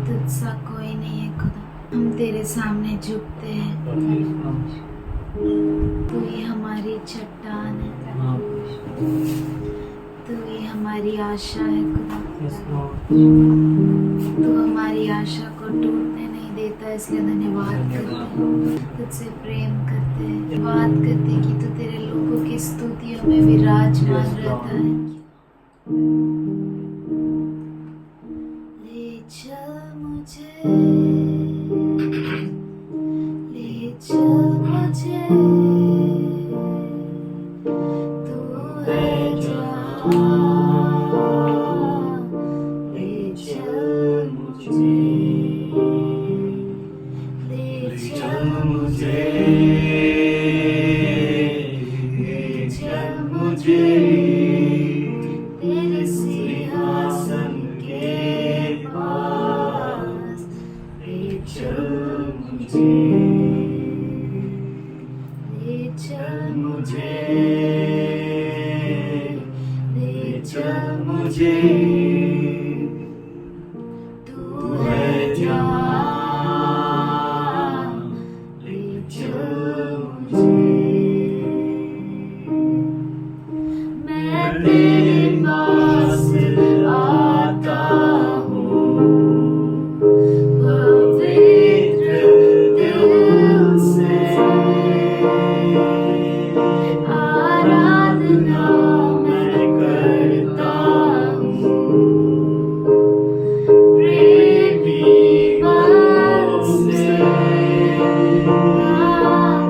तुझसा कोई नहीं है खुदा, हम तेरे सामने झुकते हैं। तू ही हमारी चट्टान है, तू ही हमारी आशा है खुदा। तू हमारी आशा को टूटने नहीं देता, इसलिए धन्यवाद करते हैं, तुझसे प्रेम करते हैं, धन्यवाद करते हैं कि तू तेरे लोगों की स्तुतियों में विराजमान रहता है। ले चल मुझे, ले चल मुझे, तू है जहाँ। ले चल मुझे, ले चल मुझे, ले चल मुझे तेरे सिंहासन के पास। ले चल मुझे, ले चल मुझे, ले चल मुझे, तू है जहाँ। ले चल मुझे, मैं तेरे पास आता हूँ, पवित्र दिल से आराधना मैं करता हूँ, प्रेमी मन से।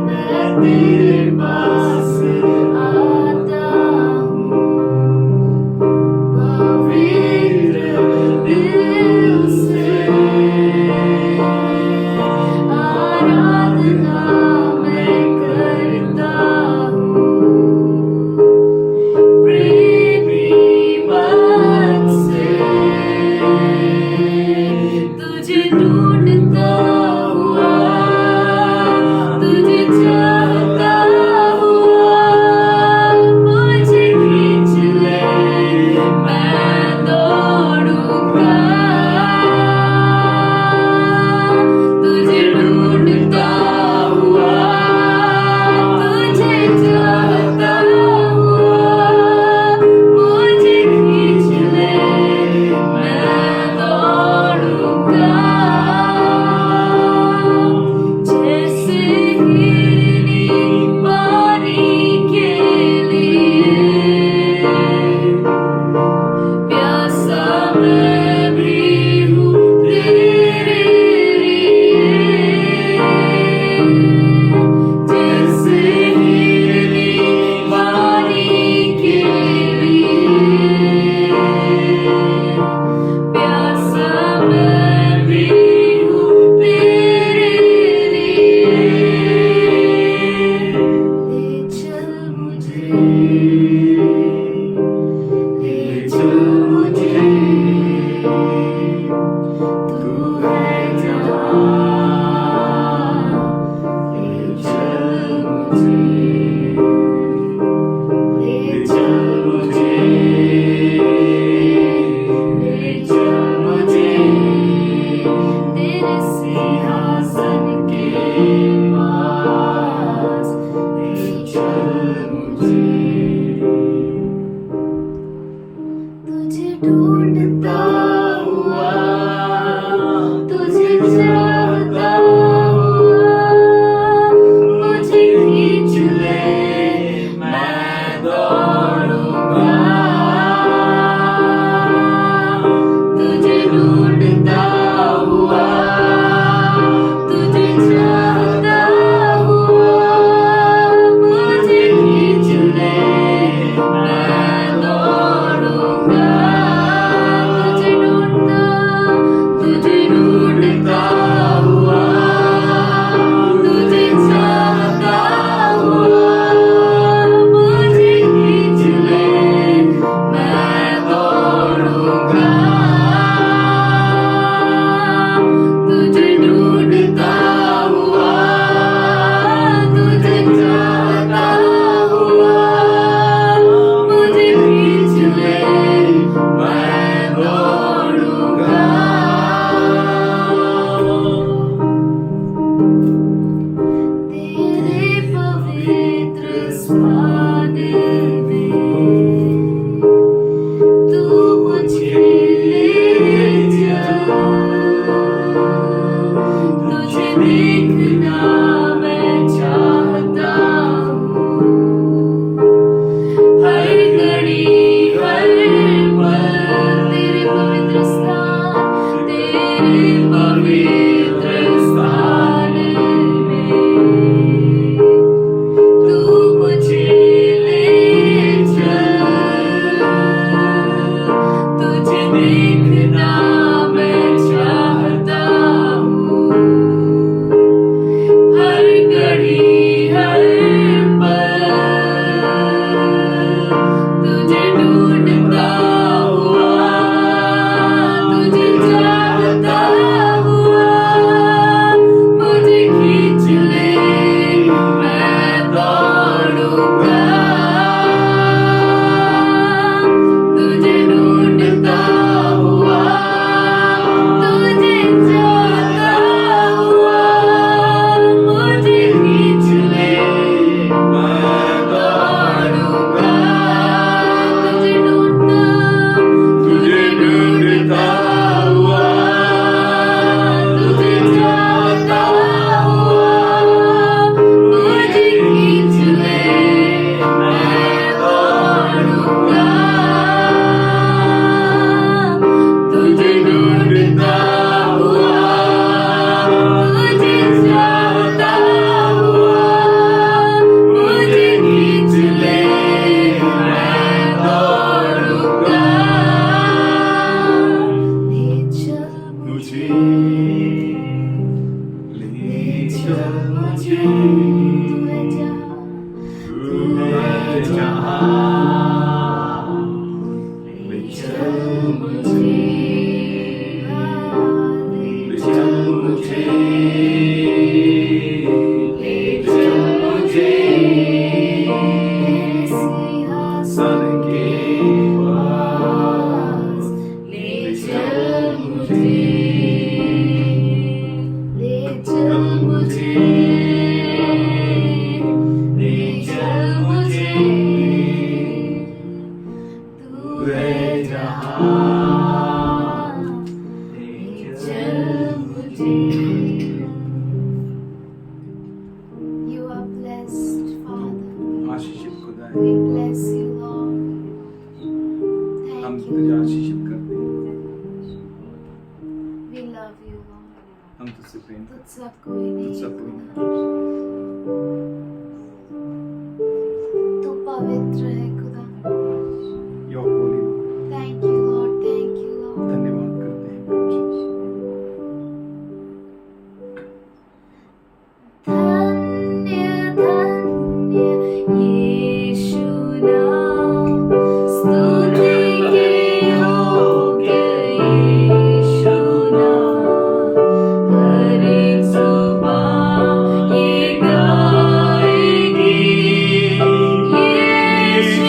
मैं तेरे पास आता हूँ, पवित्र दिल से आराधना मैं करता हूँ, प्रेमी मन से। तुझे ढूंढता हुआ, तुझे चाहता हुआ, मुझे खींच ले, मैं दौड़ूंगा। तुझे ढूंढता हुआ, तुझे चाहता हुआ, मुझे खींच ले, मैं दौड़ूंगा। जैसे हिरनी पानी के लिए, प्यासा मैं भी हूँ तेरे लिए। जैसे हिरनी पानी के लिए, प्यासा मैं भी हूँ तेरे लिए। ले चल मुझे, ले चल मुझे, तू है जहाँ। ले चल मुझे, ले चल मुझे, ले चल मुझे तेरे सिंहासन के पास। ले चल मुझे, तुझे ढूंढता हुआ, पवित्र स्थान में तू मुझे ले चल, तुझे देखना मैं चाहता हूँ, हर घड़ी हर पल तुझे ढूंढता हुआ, तुझे चाहता हुआ, मुझे खींच ले मैं दौड़ूंगा, तुझे ढूंढता हुआ, तुझे चाहता हुआ, मुझे खींच ले मैं दौड़ूंगा, तुझे ढूंढता हुआ, तुझे चाहता हुआ, मुझे खींच ले मैं दौड़ूंगा, तुझे ढूंढता हुआ, तुझे चाहता हुआ, मुझे खींच ले मैं दौड़ूंगा, ले चल मुझे, ले चल मुझे, तू है जहाँ, ले चल मुझे, ले चल मुझे, ले चल मुझे सिंहासन के पास, ले चल मुझे, ले चल मुझे, ले चल मुझे, तू है जहाँ, ले चल मुझे। You are blessed, Father. आशीषित खुदा है, We bless you, Lord. हम Thank तुझे you. आशीषित करते हैं, We love you, Lord. हम तुझसे प्रेम करते तुझसा कोई नहीं तुझसा कोई खुदा। तू पवित्र है खुदा। हैं। Your holy Lord, Thank you, Lord. Thank you, Lord. धन्यवाद करते हैं प्रभु जी। धन्य धन्य यीशु नाम, स्तुति के योग्य यीशु नाम, हर एक जुबान ये गाएगी, यीशु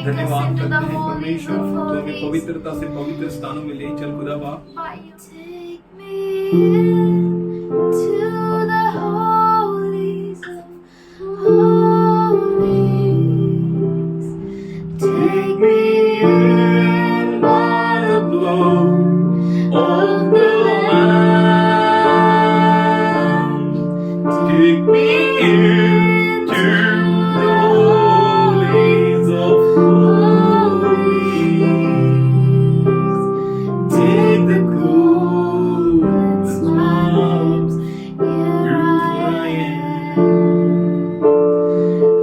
Take us धन्यवाद into करते the हैं holies परमेश्वर, of तो हमें holies. पवित्रता से पवित्र स्थानों में ले चल खुदा बाप। Take me into the holies of holies. Take me in by the blood of the Lamb. Take me into the holies of holies. Take the cool and smiles. Here I am.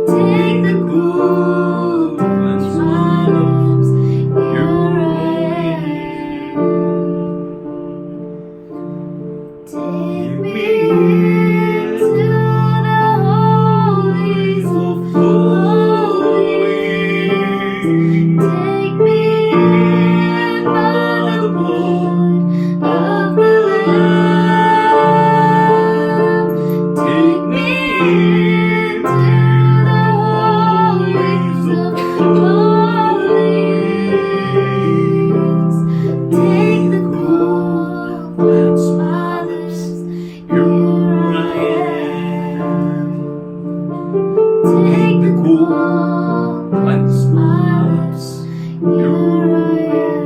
Take the cool and smiles. Here I am. Take me into the holies of holies. Take me in by the blood of the Lamb. Take me into the holies of holies. Take the cool and smiles. Here I am. Take the cool and smiles. Here I am.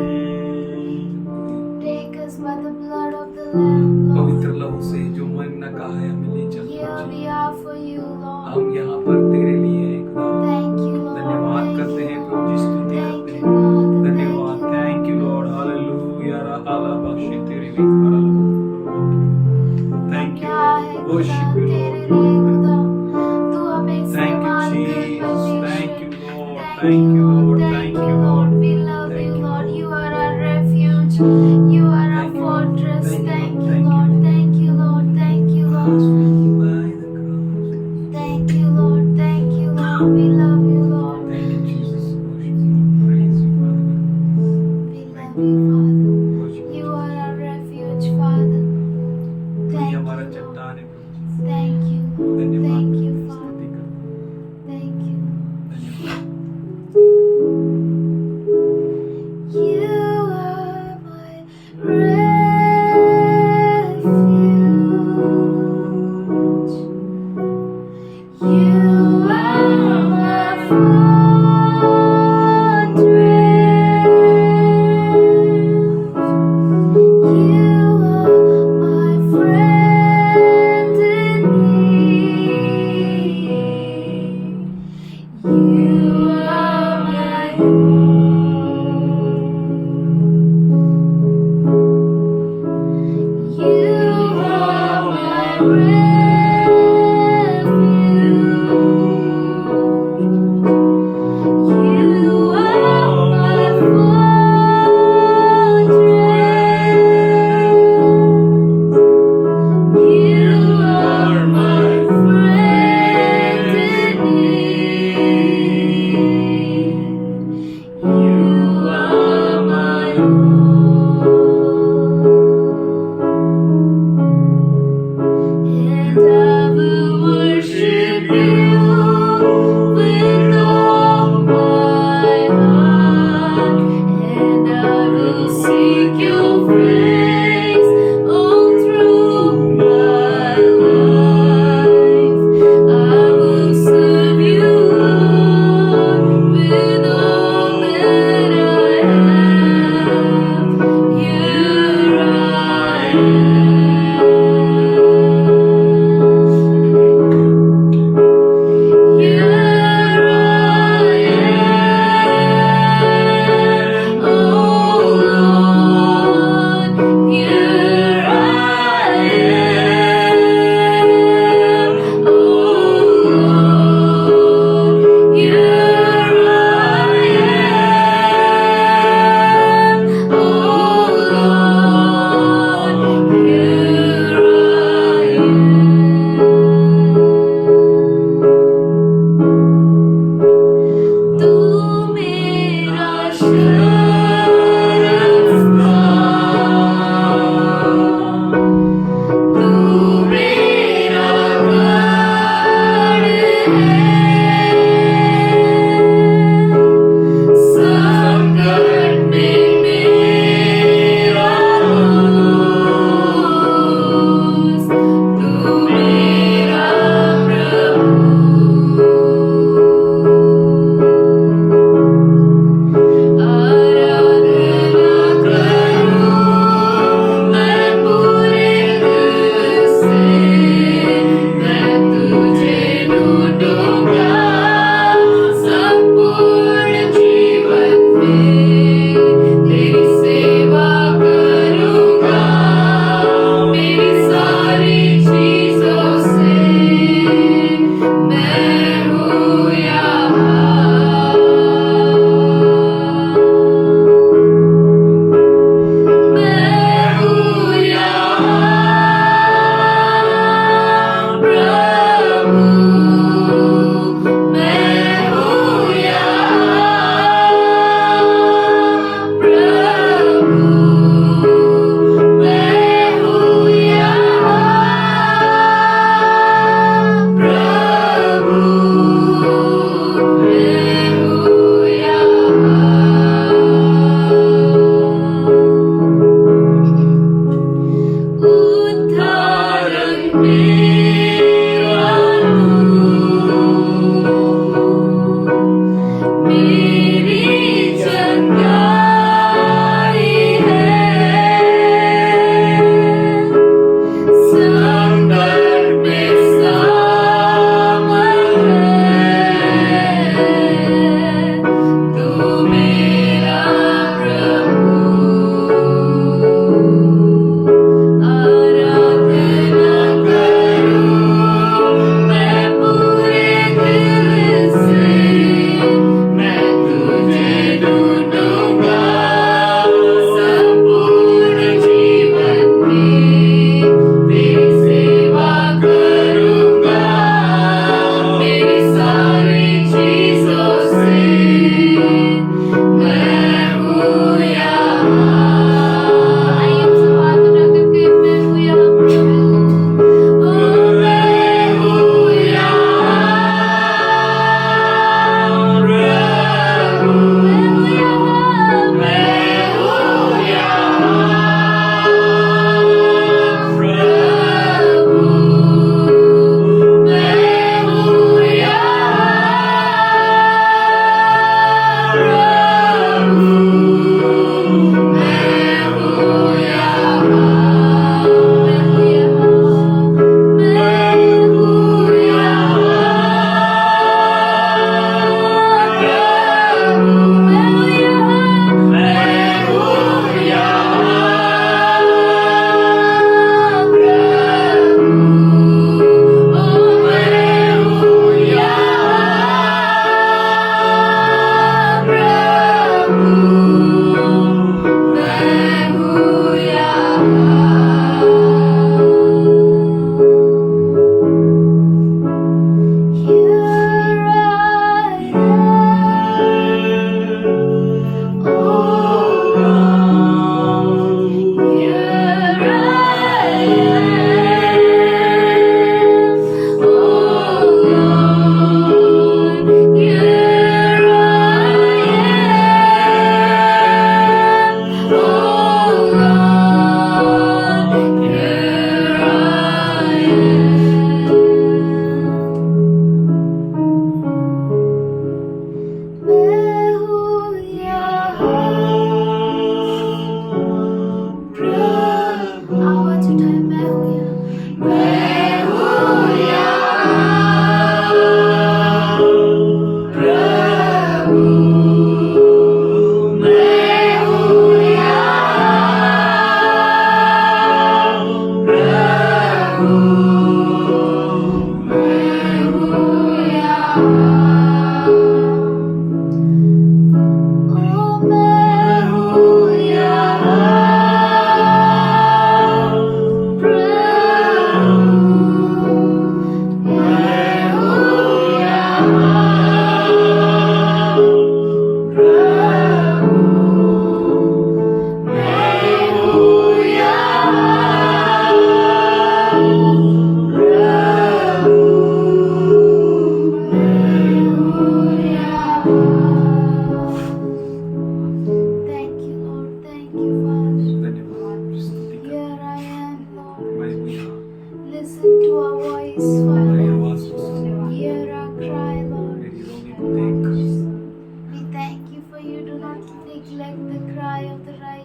Take us by the blood of the Lamb, पवित्र Lord. लहू से जो मन न कहा है हमें ले चल Here पहुंचे। we are for you, Lord. हम यहाँ पर तेरे लिए हैं खुदा। Thank you, Lord. धन्यवाद Thank करते you, हैं Lord. प्रभु जी, स्तुति Thank करते you, हैं। Father. धन्यवाद, Thank you, thank you lord, hallelujah, राहाला बख्शे तेरे विकार थैंक यू, क्या है खुदा वर्शिप यू तेरे लॉर्ड, लिए खुदा, तू हमें थैंक इस्तेमाल यू कर जीसस, थैंक परमेश्वर। You Lord, Thank thank you, you Lord. Lord, Thank thank you, you Lord. Lord, We love Thank you, you, Lord. Lord. You are our refuge. You are our Thank you, fortress. thank you, Thank you, thank you. Lord. Thank you, Lord. Thank you, Lord. By the cross. Thank you, Lord. Thank you, Lord. We love you, Lord. Thank you, Jesus. Worship you, praise you, Father. We love you, Father. Worship You are our refuge, Father. तू ही Thank हमारा you, Lord. चट्टान है प्रभु जी। Thank you, Lord. धन्यवाद Thank you, करते हैं, Father. स्तुति करते हैं। Thank you. धन्यवाद। You are my refuge. You are my fortress. You are my friend in need. You are my You are my refuge. You are my fortress. You are my friend in need.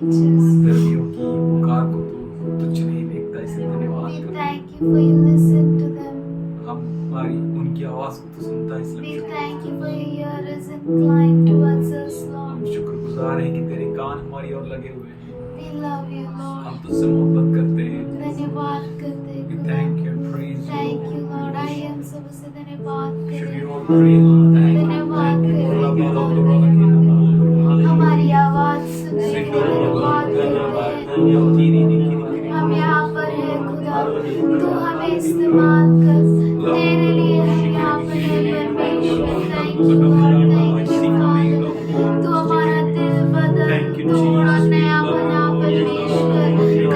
righteous. धर्मियों की पुकार को तू तुच्छ नहीं देखता, इसलिए धन्यवाद We करते हैं। thank you for you listen to them. हमारी उनकी आवाज को तू सुनता है, We इसलिए thank you for your ear is inclined towards us, हम Lord. शुक्रगुजार हैं कि तेरे कान हमारी ओर लगे हुए हैं। We love you, Lord. हम तुझसे मोहब्बत करते हैं। धन्यवाद करते We खुदा। thank you and praise you. Thank you, Lord. I am सबसे धन्यवाद Should we करें। all pray? Thank you. धन्यवाद Thank you. करें। Hallelujah. हमारी आवाज सुनने के लिए धन्यवाद करते हैं। हम यहाँ पर हैं खुदा, तू हमें इस्तेमाल कर, तेरे लिए हम यहाँ पर हैं परमेश्वर। Thank you Lord, thank you father, तू हमारा दिल बदल, तू और नया बना परमेश्वर।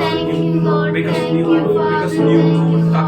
Thank you Lord, thank you father, thank you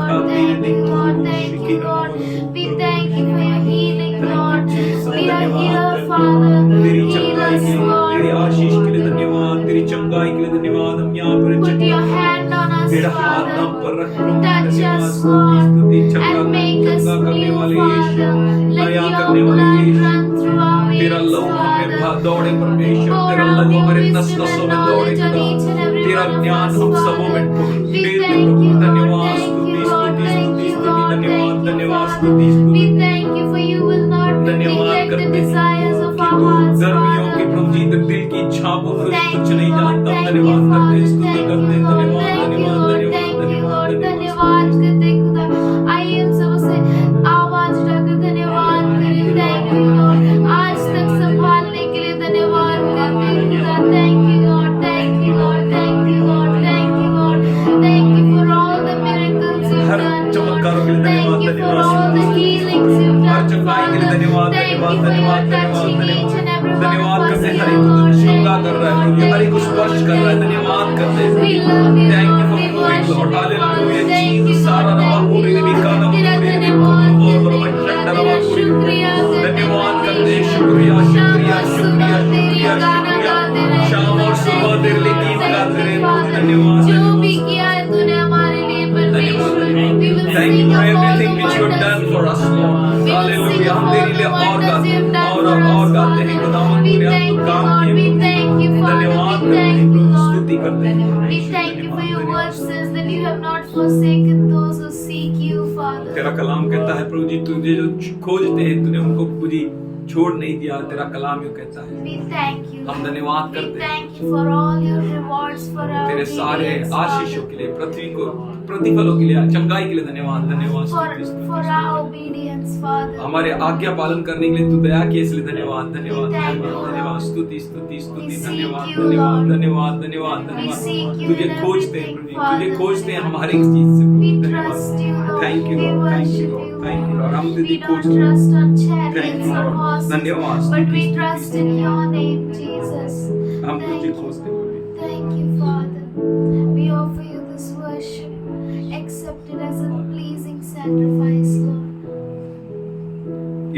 Lord, thank you Lord, thank you Lord. We thank you for your healing, Lord. We are here, Father. तेरी Heal चंगाई us, के लिए, Lord. तेरी आशीष के लिए धन्यवाद, तेरी चंगाई के लिए धन्यवाद। हम यहाँ पर Put your hand on us, तेरा हाथ Father. हम पर रख लो। Touch धन्यवाद, us, स्तुति, Lord, स्तुति, चंगा and make us चंगा करने new, वाले Father. यीशु, Let नया your करने वाले blood Yeshu, run through our तेरा veins, लहू हमें Father. दौड़े परमेश्वर, Pour तेरा out लहू your हमारे नस wisdom नसों and में दौड़े knowledge on खुदा। each and every तेरा one of ज्ञान us, हम सबों Father. में We they they thank Prabhu. you, Lord. धन्यवाद, Thank स्तुति, you, Lord. स्तुति, Thank स्तुति, you, स्तुति, Lord. धन्यवाद, Thank you, धन्यवाद, Father. स्तुति, We स्तुति। thank you for you will not धन्यवाद neglect the करते हैं desires of कि our तू hearts, गर्मियों के Father. प्रभु जी दिल की इच्छा को Thank तुच्छ you, नहीं Lord. जानता। Thank you, धन्यवाद करते हैं, Father. स्तुति Thank करते you, हैं। Lord. धन्यवाद, Thank you, धन्यवाद, Lord. धन्यवाद, Thank you, धन्यवाद, Lord. धन्यवाद। धन्यवाद करते खुदा। आइए हम सबसे आवाज उठाकर धन्यवाद करें। Thank you, Lord. आज तक संभालने के लिए धन्यवाद करते खुदा। Thank you, Lord. Thank you, Lord. Thank you, Lord. Thank you, Lord. Thank you for all the miracles you've her done, Lord. चमत्कारों के लिए Thank धन्यवाद, you for धन्यवाद, all the स्तुति, healings you've हर done, चंगाई के लिए Father. धन्यवाद, Thank धन्यवाद, you for your धन्यवाद, धन्यवाद, touching each and every one धन्यवाद of us करते हैं। हर here, एक को Lord. चंगा Thank कर you, रहा है Lord. प्रभु जी, हर Thank एक को you, स्पर्श Lord. कर रहा है। Thank you, धन्यवाद Lord. करते हैं। We love you, Thank you Lord. for We moving, worship Lord. you, Father. Hallelujah. Thank you, Jesus, Lord. सारा रवा Thank you, पूरी Lord. निकाला तेरा पूरी धन्यवाद निकाला करते पूरी खुदा, शंकर तेरा रवा पूरी शुक्रिया करते धन्यवाद करते हैं। परमेश्वर। शुक्रिया, शाम शुक्रिया, और शुक्रिया, सुबह तेरी शुक्रिया, गाना शुक्रिया। गाते रहे शाम खुदा। और सुबह Thank तेरे you, लिए Lord. गीत Thank गाते you, रहे। Father. धन्यवाद, जो धन्यवाद। भी किया है तूने हमारे लिए परमेश्वर। We will Thank you sing for of all the everything which you have wonders. done for us, Lord. We will sing Hallelujah. of हम all तेरे the लिए और wonders you have done और for us, और गाते हैं Father. खुदावंद, We तूने हम thank पर you, काम Lord. किए We Prabhu. thank you, Father. धन्यवाद We करते thank हैं you, प्रभु, Lord. स्तुति करते हैं। We thank you for your word says that you have not forsaken those who seek you, Father. तेरा कलाम कहता है प्रभु जी, तुझे जो खोजते हैं तूने उनको प्रभु जी छोड़ नहीं दिया। तेरा कलाम यूं कहता है। We thank you. हम धन्यवाद We करते हैं thank you for all your rewards for our तेरे सारे obedience, आशीषों Father. के लिए, पृथ्वी को प्रतिफलों के लिए, चंगाई के लिए धन्यवाद, धन्यवाद, For स्तुति, स्तुति, our स्तुति। obedience, Father. हमारे आज्ञा पालन करने के लिए तू दया की, इसलिए धन्यवाद, धन्यवाद, We thank धन्यवाद, you, धन्यवाद, Lord. स्तुति, स्तुति, स्तुति, We धन्यवाद, seek you, धन्यवाद, Lord. धन्यवाद, धन्यवाद, We धन्यवाद। seek you तुझे in खोजते हैं everything, प्रभु जी, तुझे Father. खोजते हैं हम हर एक चीज से। We धन्यवाद। trust you, Lord. Thank you, We Lord. Thank you, worship Lord. you, Thank you, Lord. Lord. हम We तुझे don't खोजते हैं। trust on Thank chariots you, or Lord. horses, धन्यवाद, but स्तुति, we स्तुति, trust स्तुति। in your name, Jesus. हम तुझे Thank you. खोजते हैं प्रभु जी। Thank you, Father. We offer you this worship. Accept it as a pleasing sacrifice, Lord.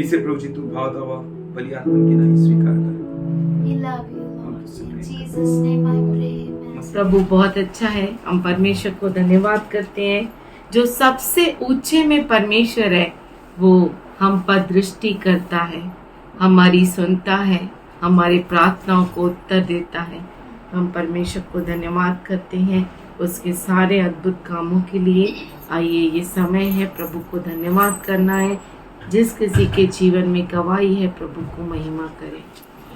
इसे प्रभु जी तू भाव दवा बलि अर्पण की नहीं स्वीकार कर। We love you, Lord. In Jesus' name I pray. Amen. प्रभु बहुत अच्छा है। हम परमेश्वर को धन्यवाद करते हैं जो सबसे ऊंचे में परमेश्वर है, वो हम पर दृष्टि करता है, हमारी सुनता है, हमारे प्रार्थनाओं को उत्तर देता है। हम परमेश्वर को धन्यवाद करते हैं उसके सारे अद्भुत कामों के लिए। आइए, ये समय है प्रभु को धन्यवाद करना है। जिस किसी के जीवन में गवाही है, प्रभु को महिमा करे।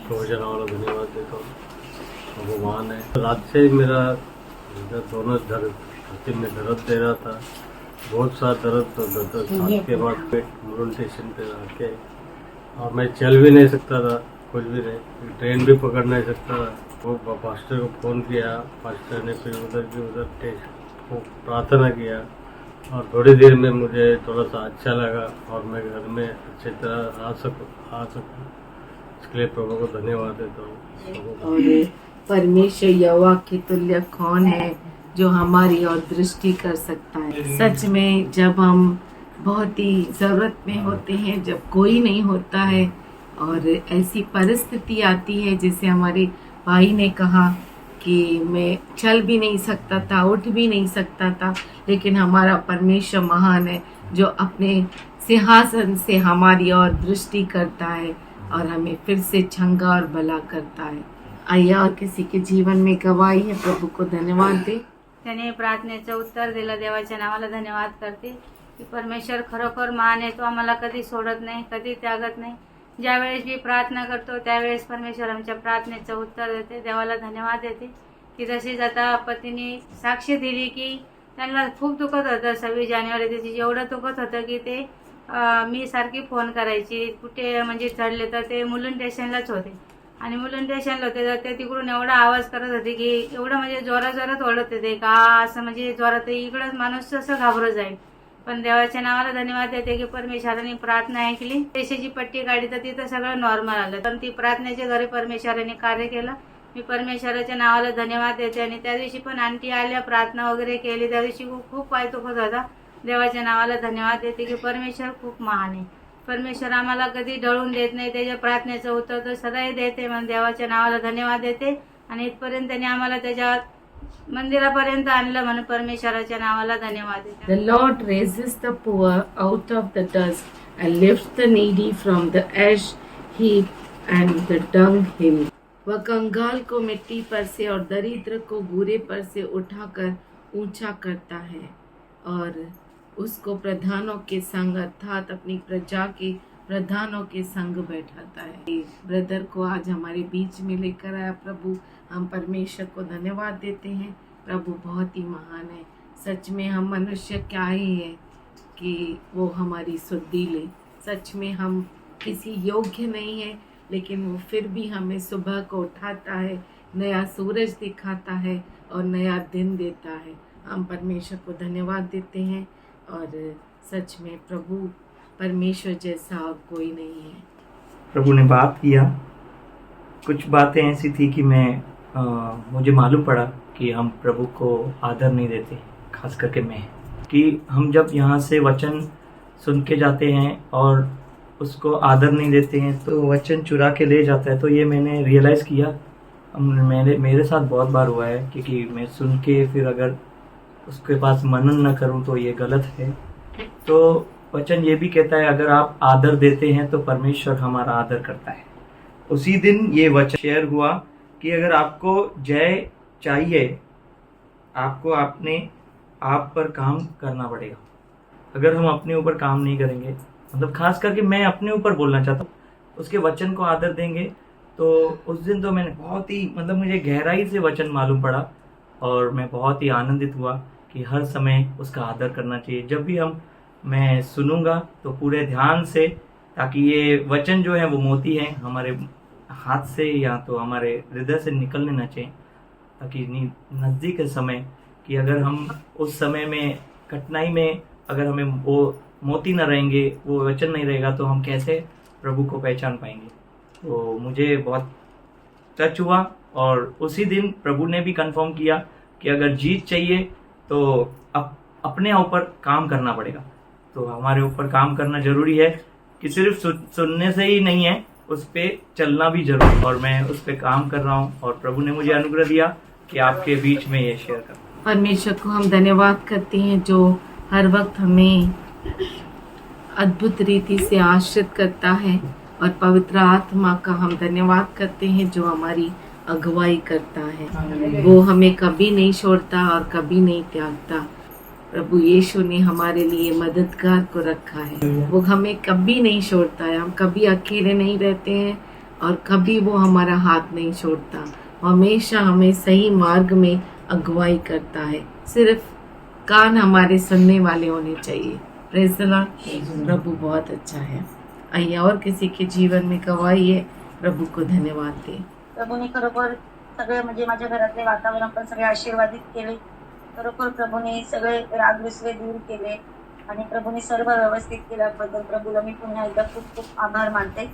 भोजन वाला धन्यवाद देता हूँ। भगवान है। रात से मेरा दोनों छाती में दर्द दे रहा था, बहुत सा दर्द। तो साथ के बाद पेट मुरुन स्टेशन पे आके, और मैं चल भी नहीं सकता था, कुछ भी नहीं, ट्रेन भी पकड़ नहीं सकता था। वो पास्टर को फ़ोन किया, पास्टर ने फिर उधर की उधर टेस्ट को प्रार्थना किया, और थोड़ी देर में मुझे थोड़ा सा अच्छा लगा और मैं घर में अच्छी तरह आ सकूँ। इसके लिए प्रभु को धन्यवाद देता हूँ। और परमेश्वर यहोवा के तुल्य कौन है जो हमारी और दृष्टि कर सकता है। सच में जब हम बहुत ही ज़रूरत में होते हैं, जब कोई नहीं होता है और ऐसी परिस्थिति आती है, जैसे हमारे भाई ने कहा कि मैं चल भी नहीं सकता था, उठ भी नहीं सकता था, लेकिन हमारा परमेश्वर महान है जो अपने सिंहासन से हमारी ओर दृष्टि करता है और हमें फिर से चंगा और भला करता है। आइए और किसी के जीवन में गवाही है, प्रभु को धन्यवाद दे। त्याने प्रार्थनेचं उत्तर दिलं, देवाच्या नावाला धन्यवाद करते की परमेश्वर खरोखर महान आहे, तो आम्हाला कधी सोडत नाही, कधी त्यागत नाही। ज्यावेळेस मी प्रार्थना करतो त्यावेळेस परमेश्वर आमच्या प्रार्थनेचं उत्तर देते। देवाला धन्यवाद देते की तशीच आता पतीने साक्षी दिली की त्यांना खूप दुखत होतं 26 जानेवारी दिवशी, एवढं दुखत होतं की ते मी सारखी फोन करायची, कुठे म्हणजे चढले तर ते मुलुंड स्टेशनलाच होते आणि मुलुंड स्टेशनला होते तर ते तिकडून एवढा आवाज करत होते की एवढं म्हणजे जोरात ओरडत होते का असं म्हणजे जोरात, इकडंच माणूस असं घाबरत जाईल। पण देवाच्या नावाला धन्यवाद देते की परमेश्वराने प्रार्थना ऐकली, पैशाची पट्टी काढली तर तिथं सगळं नॉर्मल आलं। पण ती प्रार्थनेच्या द्वारे परमेश्वराने कार्य केलं। मी परमेश्वराच्या नावाला धन्यवाद देते। आणि त्या दिवशी पण आंटी आल्या, प्रार्थना वगैरे केली, त्या दिवशी खूप पाय दुखत होता। देवाच्या नावाला धन्यवाद देते की परमेश्वर खूप महान आहे। परमेश्वर आम्हाला कधी ढळून देत नाही, त्याच्या प्रार्थनेचं उत्तर तो सदैव देते। म्हणून देवाच्या नावाला धन्यवाद देते आणि इथपर्यंत त्यांनी आम्हाला त्याच्या मंदिरापर्यंत आणलं, म्हणून परमेश्वराच्या नावाला धन्यवाद देते। The Lord raises the poor out of the dust and lifts the needy from the ash heap and the dung hill. वह कंगाल को मिट्टी पर से और दरिद्र को बूरे पर से उठाकर ऊंचा करता है और उसको प्रधानों के संग अर्थात अपनी प्रजा के प्रधानों के संग बैठाता है। ब्रदर को आज हमारे बीच में लेकर आया प्रभु, हम परमेश्वर को धन्यवाद देते हैं। प्रभु बहुत ही महान है। सच में हम मनुष्य क्या ही है कि वो हमारी सुधि ले। सच में हम किसी योग्य नहीं है, लेकिन वो फिर भी हमें सुबह को उठाता है, नया सूरज दिखाता है और नया दिन देता है। हम परमेश्वर को धन्यवाद देते हैं और सच में प्रभु परमेश्वर जैसा और कोई नहीं है। प्रभु ने बात किया, कुछ बातें ऐसी थी कि मुझे मालूम पड़ा कि हम प्रभु को आदर नहीं देते, खास करके मैं, कि हम जब यहाँ से वचन सुन के जाते हैं और उसको आदर नहीं देते हैं तो वचन चुरा के ले जाता है। तो ये मैंने रियलाइज़ किया, मेरे साथ बहुत बार हुआ है, क्योंकि मैं सुन के फिर अगर उसके पास मनन न करूं तो ये गलत है। तो वचन ये भी कहता है अगर आप आदर देते हैं तो परमेश्वर हमारा आदर करता है। उसी दिन ये वचन शेयर हुआ कि अगर आपको जय चाहिए, आपको अपने आप पर काम करना पड़ेगा। अगर हम अपने ऊपर काम नहीं करेंगे, मतलब खास करके मैं अपने ऊपर बोलना चाहता हूँ, उसके वचन को आदर देंगे तो उस दिन तो मैंने बहुत ही मुझे गहराई से वचन मालूम पड़ा और मैं बहुत ही आनंदित हुआ कि हर समय उसका आदर करना चाहिए। जब भी मैं सुनूंगा तो पूरे ध्यान से, ताकि ये वचन जो है वो मोती हैं, हमारे हाथ से या तो हमारे हृदय से निकलने ना चाहिए, ताकि नज़दीक के समय कि अगर हम उस समय में कठिनाई में अगर हमें वो मोती न रहेंगे, वो वचन नहीं रहेगा, तो हम कैसे प्रभु को पहचान पाएंगे। तो मुझे बहुत टच हुआ और उसी दिन प्रभु ने भी कंफर्म किया कि अगर जीत चाहिए तो अपने ऊपर काम करना पड़ेगा। तो हमारे ऊपर काम करना जरूरी है कि सिर्फ सुनने से ही नहीं है, उस पर चलना भी जरूरी है। और मैं उस पर काम कर रहा हूँ और प्रभु ने मुझे अनुग्रह दिया कि आपके बीच में ये शेयर कर। परमेश्वर को हम धन्यवाद करते हैं जो हर वक्त हमें अद्भुत रीति से आश्रित करता है, और पवित्र आत्मा का हम धन्यवाद करते हैं जो हमारी अगुवाई करता है। वो हमें कभी नहीं छोड़ता और कभी नहीं त्यागता। प्रभु यीशु ने हमारे लिए मददगार को रखा है, वो हमें कभी नहीं छोड़ता है। हम कभी अकेले नहीं रहते हैं और कभी वो हमारा हाथ नहीं छोड़ता। हमेशा हमें सही मार्ग में अगुवाई करता है। सिर्फ कान हमारे सुनने वाले होने चाहिए। Praise the Lord. प्रभु बहुत अच्छा है। आइए और किसी के जीवन में गवाही है, प्रभू को धन्यवाद दे। प्रभूने खरोखर सगळे म्हणजे माझ्या घरातले वातावरण पण सगळे आशीर्वादित केले। खरोखर प्रभूने सगळे राग विसरे दूर केले आणि प्रभूने सर्व व्यवस्थित केल्याबद्दल प्रभूला मी पुन्हा एकदा खूप खूप आभार मानते,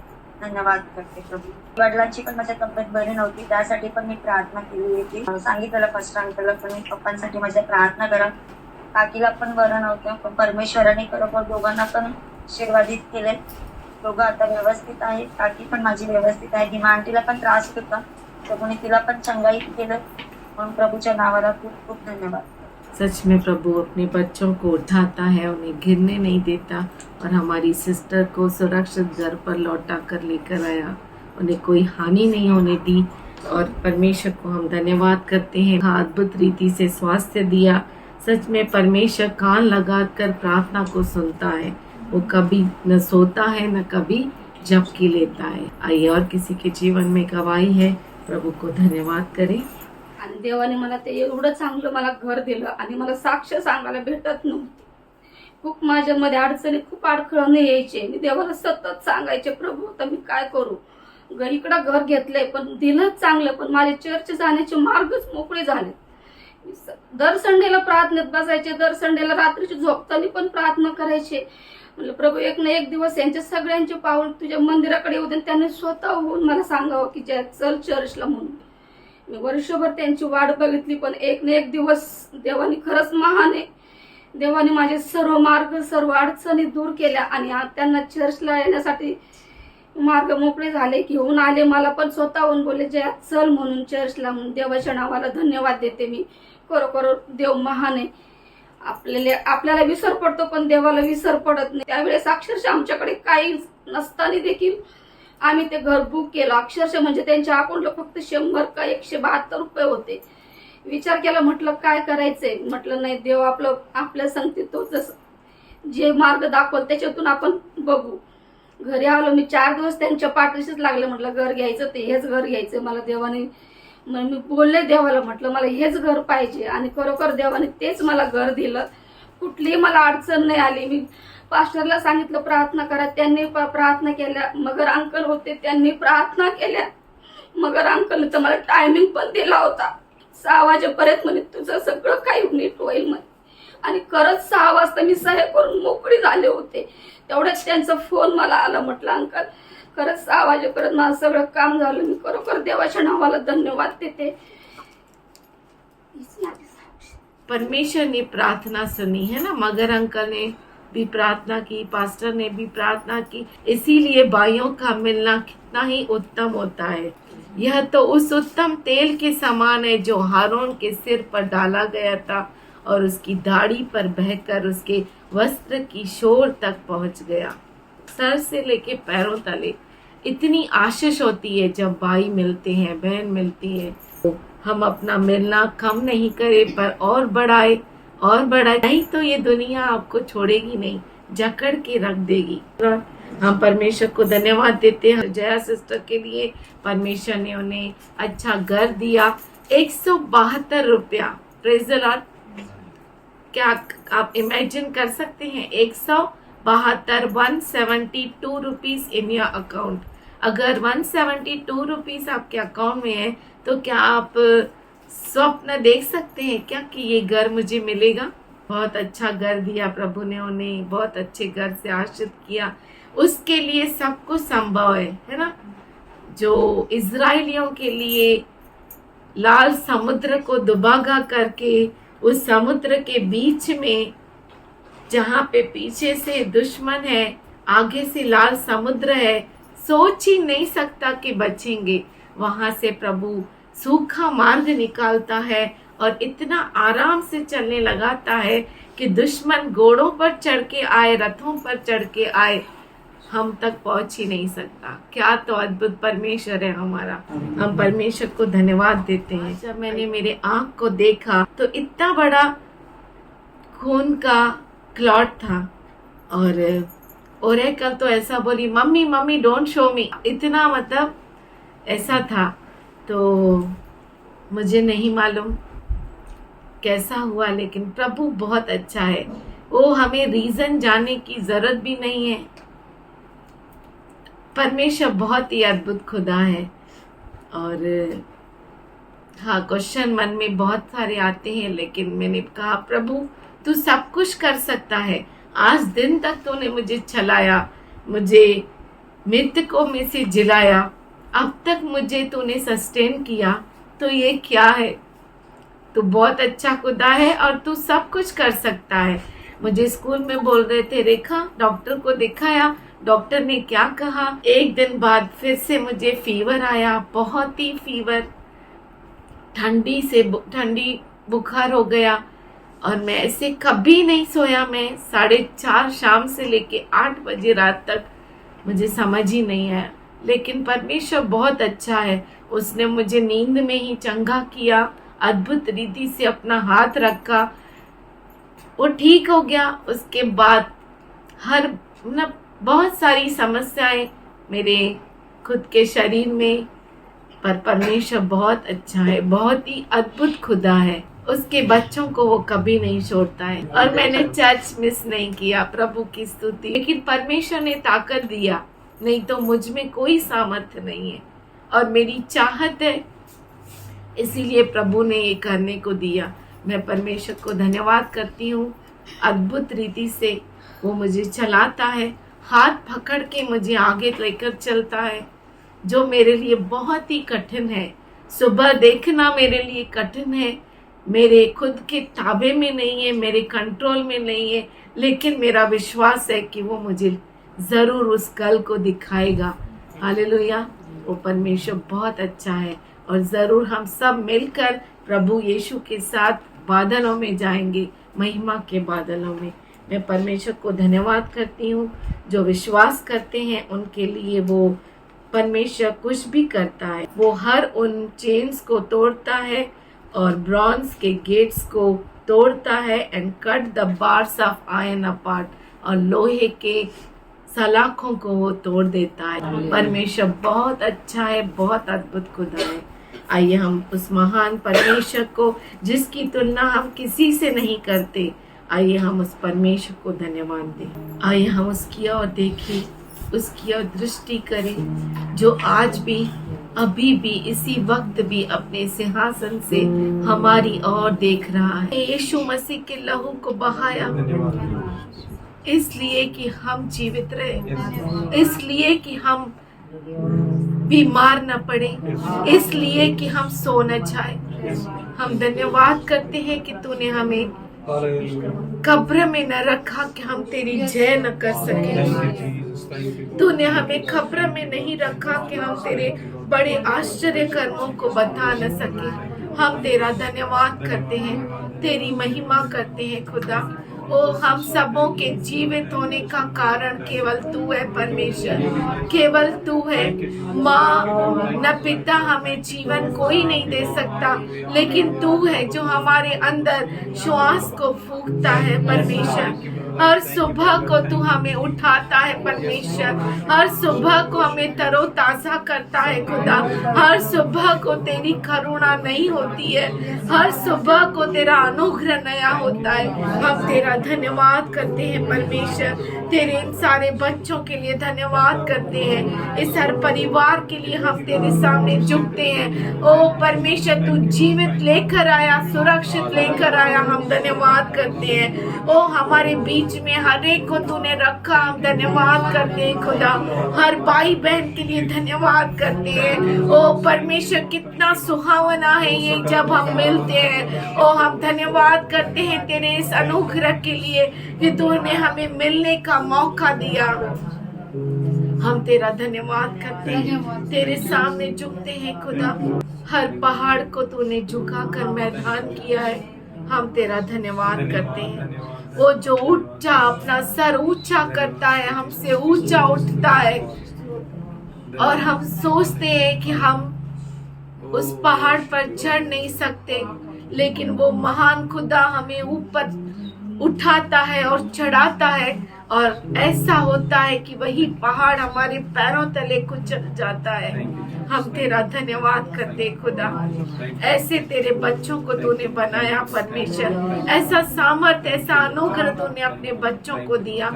धन्यवाद करते प्रभू। वडिलांची पण माझ्या तब्येत बरी नव्हती, त्यासाठी पण मी प्रार्थना केली होती। सांगितलं फर्स्ट अंकलला पण पप्पांसाठी माझ्या प्रार्थना करा। काकीला पण बरं नव्हतं, पण परमेश्वराने खरोखर दोघांना पण आशीर्वादित केले। दोघं आता व्यवस्थित आहे, काकी पण माझी व्यवस्थित आहे। दिमा आंटीला पण त्रास होता, प्रभूने तिला पण चंगाई केलं, म्हणून प्रभूच्या नावाला खूप खूप धन्यवाद। सच में प्रभु अपने बच्चों को उठाता है, उन्हें गिरने नहीं देता, और हमारी सिस्टर को सुरक्षित घर पर लौटा कर लेकर आया। उन्हें कोई हानि नहीं होने दी। और परमेश्वर को हम धन्यवाद करते हैं, अद्भुत रीति से स्वास्थ्य दिया। सच में परमेश्वर कान लगाकर प्रार्थना को सुनता है, वो कभी न सोता है न कभी झपकी लेता है। आइए और किसी के जीवन में गवाही है, प्रभु को धन्यवाद करें। आणि देवाने मला ते एवढं चांगलं मला घर दिलं आणि मला साक्ष सांगायला भेटत नव्हती. खूप माझ्यामध्ये अडचणी खूप अडखळणे यायचे. मी देवाला सतत सांगायचे, प्रभू आता मी काय करू, इकडं घर घेतलंय पण दिलं चांगलं, पण माझे चर्च जाण्याचे मार्गच मोकळे झाले. दर संडेला प्रार्थनेत बसायचे, दर संडेला रात्रीची झोपताना पण प्रार्थना करायचे. म्हणलं प्रभू एक ना एक दिवस यांच्या सगळ्यांचे पाऊल तुझ्या मंदिराकडे येऊ दे. त्यांनी स्वतःहून मला सांगावं की चल चर्चला म्हणून. मी वर्षभर त्यांची वाट बघितली, पण एक ना एक दिवस देवाने खरंच महान आहे. देवाने माझे सर्व मार्ग सर्व अडचणी दूर केल्या आणि त्यांना चर्चला येण्यासाठी मार्ग मोकळे झाले. घेऊन आले, मला पण स्वतःहून बोलले जया चल म्हणून चर्चला. म्हणून देवाच्या नावाला धन्यवाद देते मी. खरोखर देव महान आहे. आपल्याला विसर पडतो पण देवाला विसर पडत नाही. त्यावेळेस अक्षरशः आमच्याकडे काही नसताना देखील आम्ही ते घर बुक केलं. अक्षरशः म्हणजे त्यांच्या अकाउंटला फक्त 100 का 172 रुपये होते. विचार केला, म्हटलं काय करायचंय, म्हटलं नाही देव आपल्या संगती तो जसं जे मार्ग दाखवल त्याच्यातून आपण बघू. घरी आलो मी 4 दिवस त्यांच्या पाठीशीच लागले. म्हटलं घर घ्यायचं ते हेच घर घ्यायचं मला देवाने. मी बोलले देवाला, म्हटलं मला हेच घर पाहिजे आणि खरोखर देवाने तेच मला घर दिलं. कुठलीही मला अडचण नाही आली. मी पास्टरला सांगितलं प्रार्थना करा, त्यांनी प्रार्थना केल्या. मगर अंकल होते, त्यांनी प्रार्थना केल्या. मगर अंकल तर मला टायमिंग पण दिला होता 6 वाजेपर्यंत, म्हणे तुझं सगळं काही नीट होईल म्हणे. आणि खरंच 6 वाजता मी सह्या करून मोकळी झाले होते. तेवढ्याच त्यांचा फोन मला आला. म्हटलं अंकल खरंच 6 वाजेपर्यंत माझं सगळं काम झालं. मी खरोखर देवाच्या नावाला धन्यवाद देते. परमेश्वर ने प्रार्थना सुनी है ना, मगर अंकल ने भी प्रार्थना की, पास्टर ने भी प्रार्थना की। इसीलिए भाइयों का मिलना कितना ही उत्तम होता है। यह तो उस उत्तम तेल के समान है जो हारून के सिर पर डाला गया था और उसकी दाढ़ी पर बहकर उसके वस्त्र की शोर तक पहुंच गया। सर से लेके पैरों तले इतनी आशीष होती है जब भाई मिलते हैं, बहन मिलती है। तो हम अपना मिलना कम नहीं करें पर और बढ़ाए, नहीं तो ये दुनिया आपको छोड़ेगी नहीं, जकड़ के रख देगी। हम परमेश्वर को धन्यवाद देते हैं जया सिस्टर के लिए। परमेश्वर ने उन्हें अच्छा घर दिया। 172 रुपया, प्रेज़ द लॉर्ड। क्या आप इमेजिन कर सकते हैं? 172 172 रुपीज इन योर अकाउंट। अगर 172 रुपीज आपके अकाउंट में है तो क्या आप स्वप्न देख सकते हैं क्या कि ये घर मुझे मिलेगा? बहुत अच्छा घर दिया प्रभु ने उन्हें, बहुत अच्छे घर से आश्रित किया। उसके लिए सब कुछ संभव है ना। जो इजराइलियों के लिए लाल समुद्र को दुभागा करके उस समुद्र के बीच में, जहाँ पे पीछे से दुश्मन है, आगे से लाल समुद्र है, सोच ही नहीं सकता कि बचेंगे, वहां से प्रभु सूखा मार्ग निकालता है और इतना आराम से चलने लगाता है कि दुश्मन घोड़ों पर चढ़ के आए, रथों पर चढ़ के आए, हम तक पहुंच ही नहीं सकता। क्या तो अद्भुत परमेश्वर है हमारा। हम परमेश्वर को धन्यवाद देते हैं। जब मैंने मेरे आंख को देखा तो इतना बड़ा खून का क्लॉट था और ओरेकल तो ऐसा बोली, मम्मी मम्मी डोंट शो मी, इतना मतलब ऐसा था। तो मुझे नहीं मालूम कैसा हुआ, लेकिन प्रभु बहुत अच्छा है। वो हमें रीजन जानने की जरूरत भी नहीं है। परमेश्वर बहुत ही अद्भुत खुदा है। और हाँ, क्वेश्चन मन में बहुत सारे आते हैं, लेकिन मैंने कहा प्रभु तू सब कुछ कर सकता है। आज दिन तक तूने मुझे चलाया, मुझे मृतकों में से जिलाया, अब तक मुझे तूने सस्टेन किया, तो ये क्या है? तू बहुत अच्छा खुदा है और तू सब कुछ कर सकता है। मुझे स्कूल में बोल रहे थे, रेखा डॉक्टर को दिखाया, डॉक्टर ने क्या कहा? एक दिन बाद फिर से मुझे फीवर आया, बहुत ही फीवर, ठंडी बुखार हो गया और मैं ऐसे कभी नहीं सोया। मैं 4:30 शाम से लेके 8 बजे रात तक, मुझे समझ ही नहीं आया। लेकिन परमेश्वर बहुत अच्छा है। उसने मुझे नींद में ही चंगा किया, अद्भुत रीति से अपना हाथ रखा, वो ठीक हो गया। उसके बाद बहुत सारी समस्याएं मेरे खुद के शरीर में, पर परमेश्वर बहुत अच्छा है, बहुत ही अद्भुत खुदा है। उसके बच्चों को वो कभी नहीं छोड़ता है। और मैंने चर्च मिस नहीं किया, प्रभु की स्तुति। लेकिन परमेश्वर ने ताकत दिया, नहीं तो मुझ में कोई सामर्थ्य नहीं है। और मेरी चाहत है, इसीलिए प्रभु ने ये करने को दिया। मैं परमेश्वर को धन्यवाद करती हूँ। अद्भुत रीति से वो मुझे चलाता है, हाथ पकड़ के मुझे आगे लेकर चलता है, जो मेरे लिए बहुत ही कठिन है। सुबह देखना मेरे लिए कठिन है, मेरे खुद के ताबे में नहीं है, मेरे कंट्रोल में नहीं है, लेकिन मेरा विश्वास है कि वो मुझे जरूर उस कल को दिखाएगा। हालेलुया। वो परमेश्वर बहुत अच्छा है और जरूर हम सब मिलकर प्रभु यीशु के साथ बादलों में जाएंगे, महिमा के बादलों में। मैं परमेश्वर को धन्यवाद करती हूँ। जो विश्वास करते हैं उनके लिए वो परमेश्वर कुछ भी करता है। वो हर उन चेन्स को तोड़ता है और ब्रॉन्ज के गेट्स को तोड़ता है, and cut the bars of iron apart, और लोहे के सलाखों को वो तोड़ देता है। परमेश्वर बहुत अच्छा है, बहुत अद्भुत खुदा है। आइए हम उस महान परमेश्वर को, जिसकी तुलना हम किसी से नहीं करते, आइए हम उस परमेश्वर को धन्यवाद दें। आइए हम उसकी ओर देखें, उसकी ओर दृष्टि करें, जो आज भी, अभी भी, इसी वक्त भी अपने सिंहासन से हमारी ओर देख रहा है। यीशु मसीह के लहू को बहाया इसलिए कि हम जीवित रहे, इसलिए कि हम बीमार न पड़े, इसलिए कि हम सो न जाए। हम धन्यवाद करते हैं कि तूने हमें कब्र में न रखा कि हम तेरी जय न कर सके। तूने हमें कब्र में नहीं रखा कि हम तेरे बड़े आश्चर्य कर्मों को बता न सके। हम तेरा धन्यवाद करते हैं, तेरी महिमा करते हैं खुदा। ओ हम सबों के जीवित होने का कारण केवल तू है परमेश्वर, केवल तू है। माँ न पिता हमें जीवन कोई नहीं दे सकता, लेकिन तू है जो हमारे अंदर श्वास को फूंकता है परमेश्वर। हर सुबह को तू हमें उठाता है परमेश्वर, हर सुबह को हमें तरोताजा करता है खुदा। हर सुबह को तेरी करुणा नहीं होती है, हर सुबह को तेरा अनुग्रह नया होता है। हम तेरा धन्यवाद करते हैं परमेश्वर, तेरे इन सारे बच्चों के लिए धन्यवाद करते हैं, इस हर परिवार के लिए हम तेरे सामने झुकते हैं। ओ परमेश्वर, तू जीवित लेकर आया, सुरक्षित लेकर आया, हम धन्यवाद करते हैं। ओ हमारे बीच में हर एक को तूने रखा, हम धन्यवाद करते हैं खुदा। हर भाई बहन के लिए धन्यवाद करते हैं। ओ परमेश्वर, कितना सुहावना है ये जब हम मिलते हैं। ओ हम धन्यवाद करते हैं तेरे इस अनुग्रह के लिए कि तूने हमें मिलने का मौका दिया। हम तेरा धन्यवाद करते हैं, तेरे सामने झुकते हैं खुदा। हर पहाड़ को तूने झुकाकर मैदान किया है, हम तेरा धन्यवाद करते हैं। वो जो ऊंचा अपना सर ऊंचा करता है, हमसे ऊंचा उठता है, और हम सोचते हैं कि हम उस पहाड़ पर चढ़ नहीं सकते, लेकिन वो महान खुदा हमें ऊपर उठाता है और चढ़ाता है, और ऐसा होता है कि वही पहाड़ हमारे पैरों तले कुचल जाता है। हम तेरा धन्यवाद करते खुदा। ऐसे तेरे बच्चों को तूने बनाया परमेश्वर, ऐसा सामर्थ, ऐसा अनुग्रह तूने अपने बच्चों को दिया।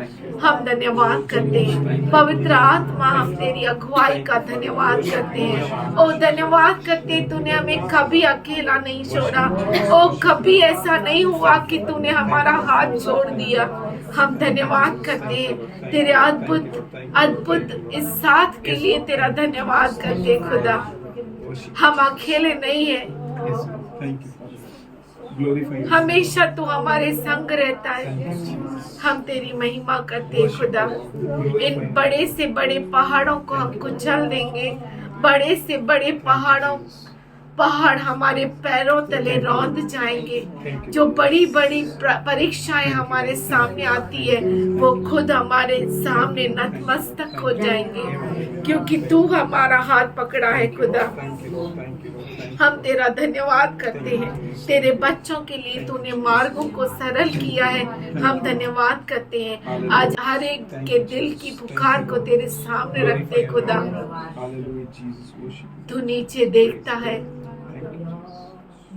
हम धन्यवाद करते हैं पवित्र आत्मा, हम तेरी अगुवाई का धन्यवाद करते हैं। ओ धन्यवाद करते हैं, तूने हमें कभी अकेला नहीं छोड़ा। ओ कभी ऐसा नहीं हुआ कि तूने हमारा हाथ छोड़ दिया। हम धन्यवाद करते हैं तेरे अद्भुत इस साथ के लिए, तेरा धन्यवाद करते हैं खुदा। हम अकेले नहीं है, हमेशा तू हमारे संग रहता है। हम तेरी महिमा करते हैं खुदा। इन बड़े से बड़े पहाड़ों को हम कुचल देंगे, बड़े से बड़े पहाड़ हमारे पैरों तले रौंद जाएंगे। जो बड़ी बड़ी परीक्षाएं हमारे सामने आती है वो खुद हमारे सामने नतमस्तक हो जाएंगे, क्योंकि तू हमारा हाथ पकड़ा है खुदा। हम तेरा धन्यवाद करते हैं, तेरे बच्चों के लिए तूने मार्गों को सरल किया है। हम धन्यवाद करते हैं। आज हर एक के दिल की पुकार को तेरे सामने रखते खुदा। तू नीचे देखता है,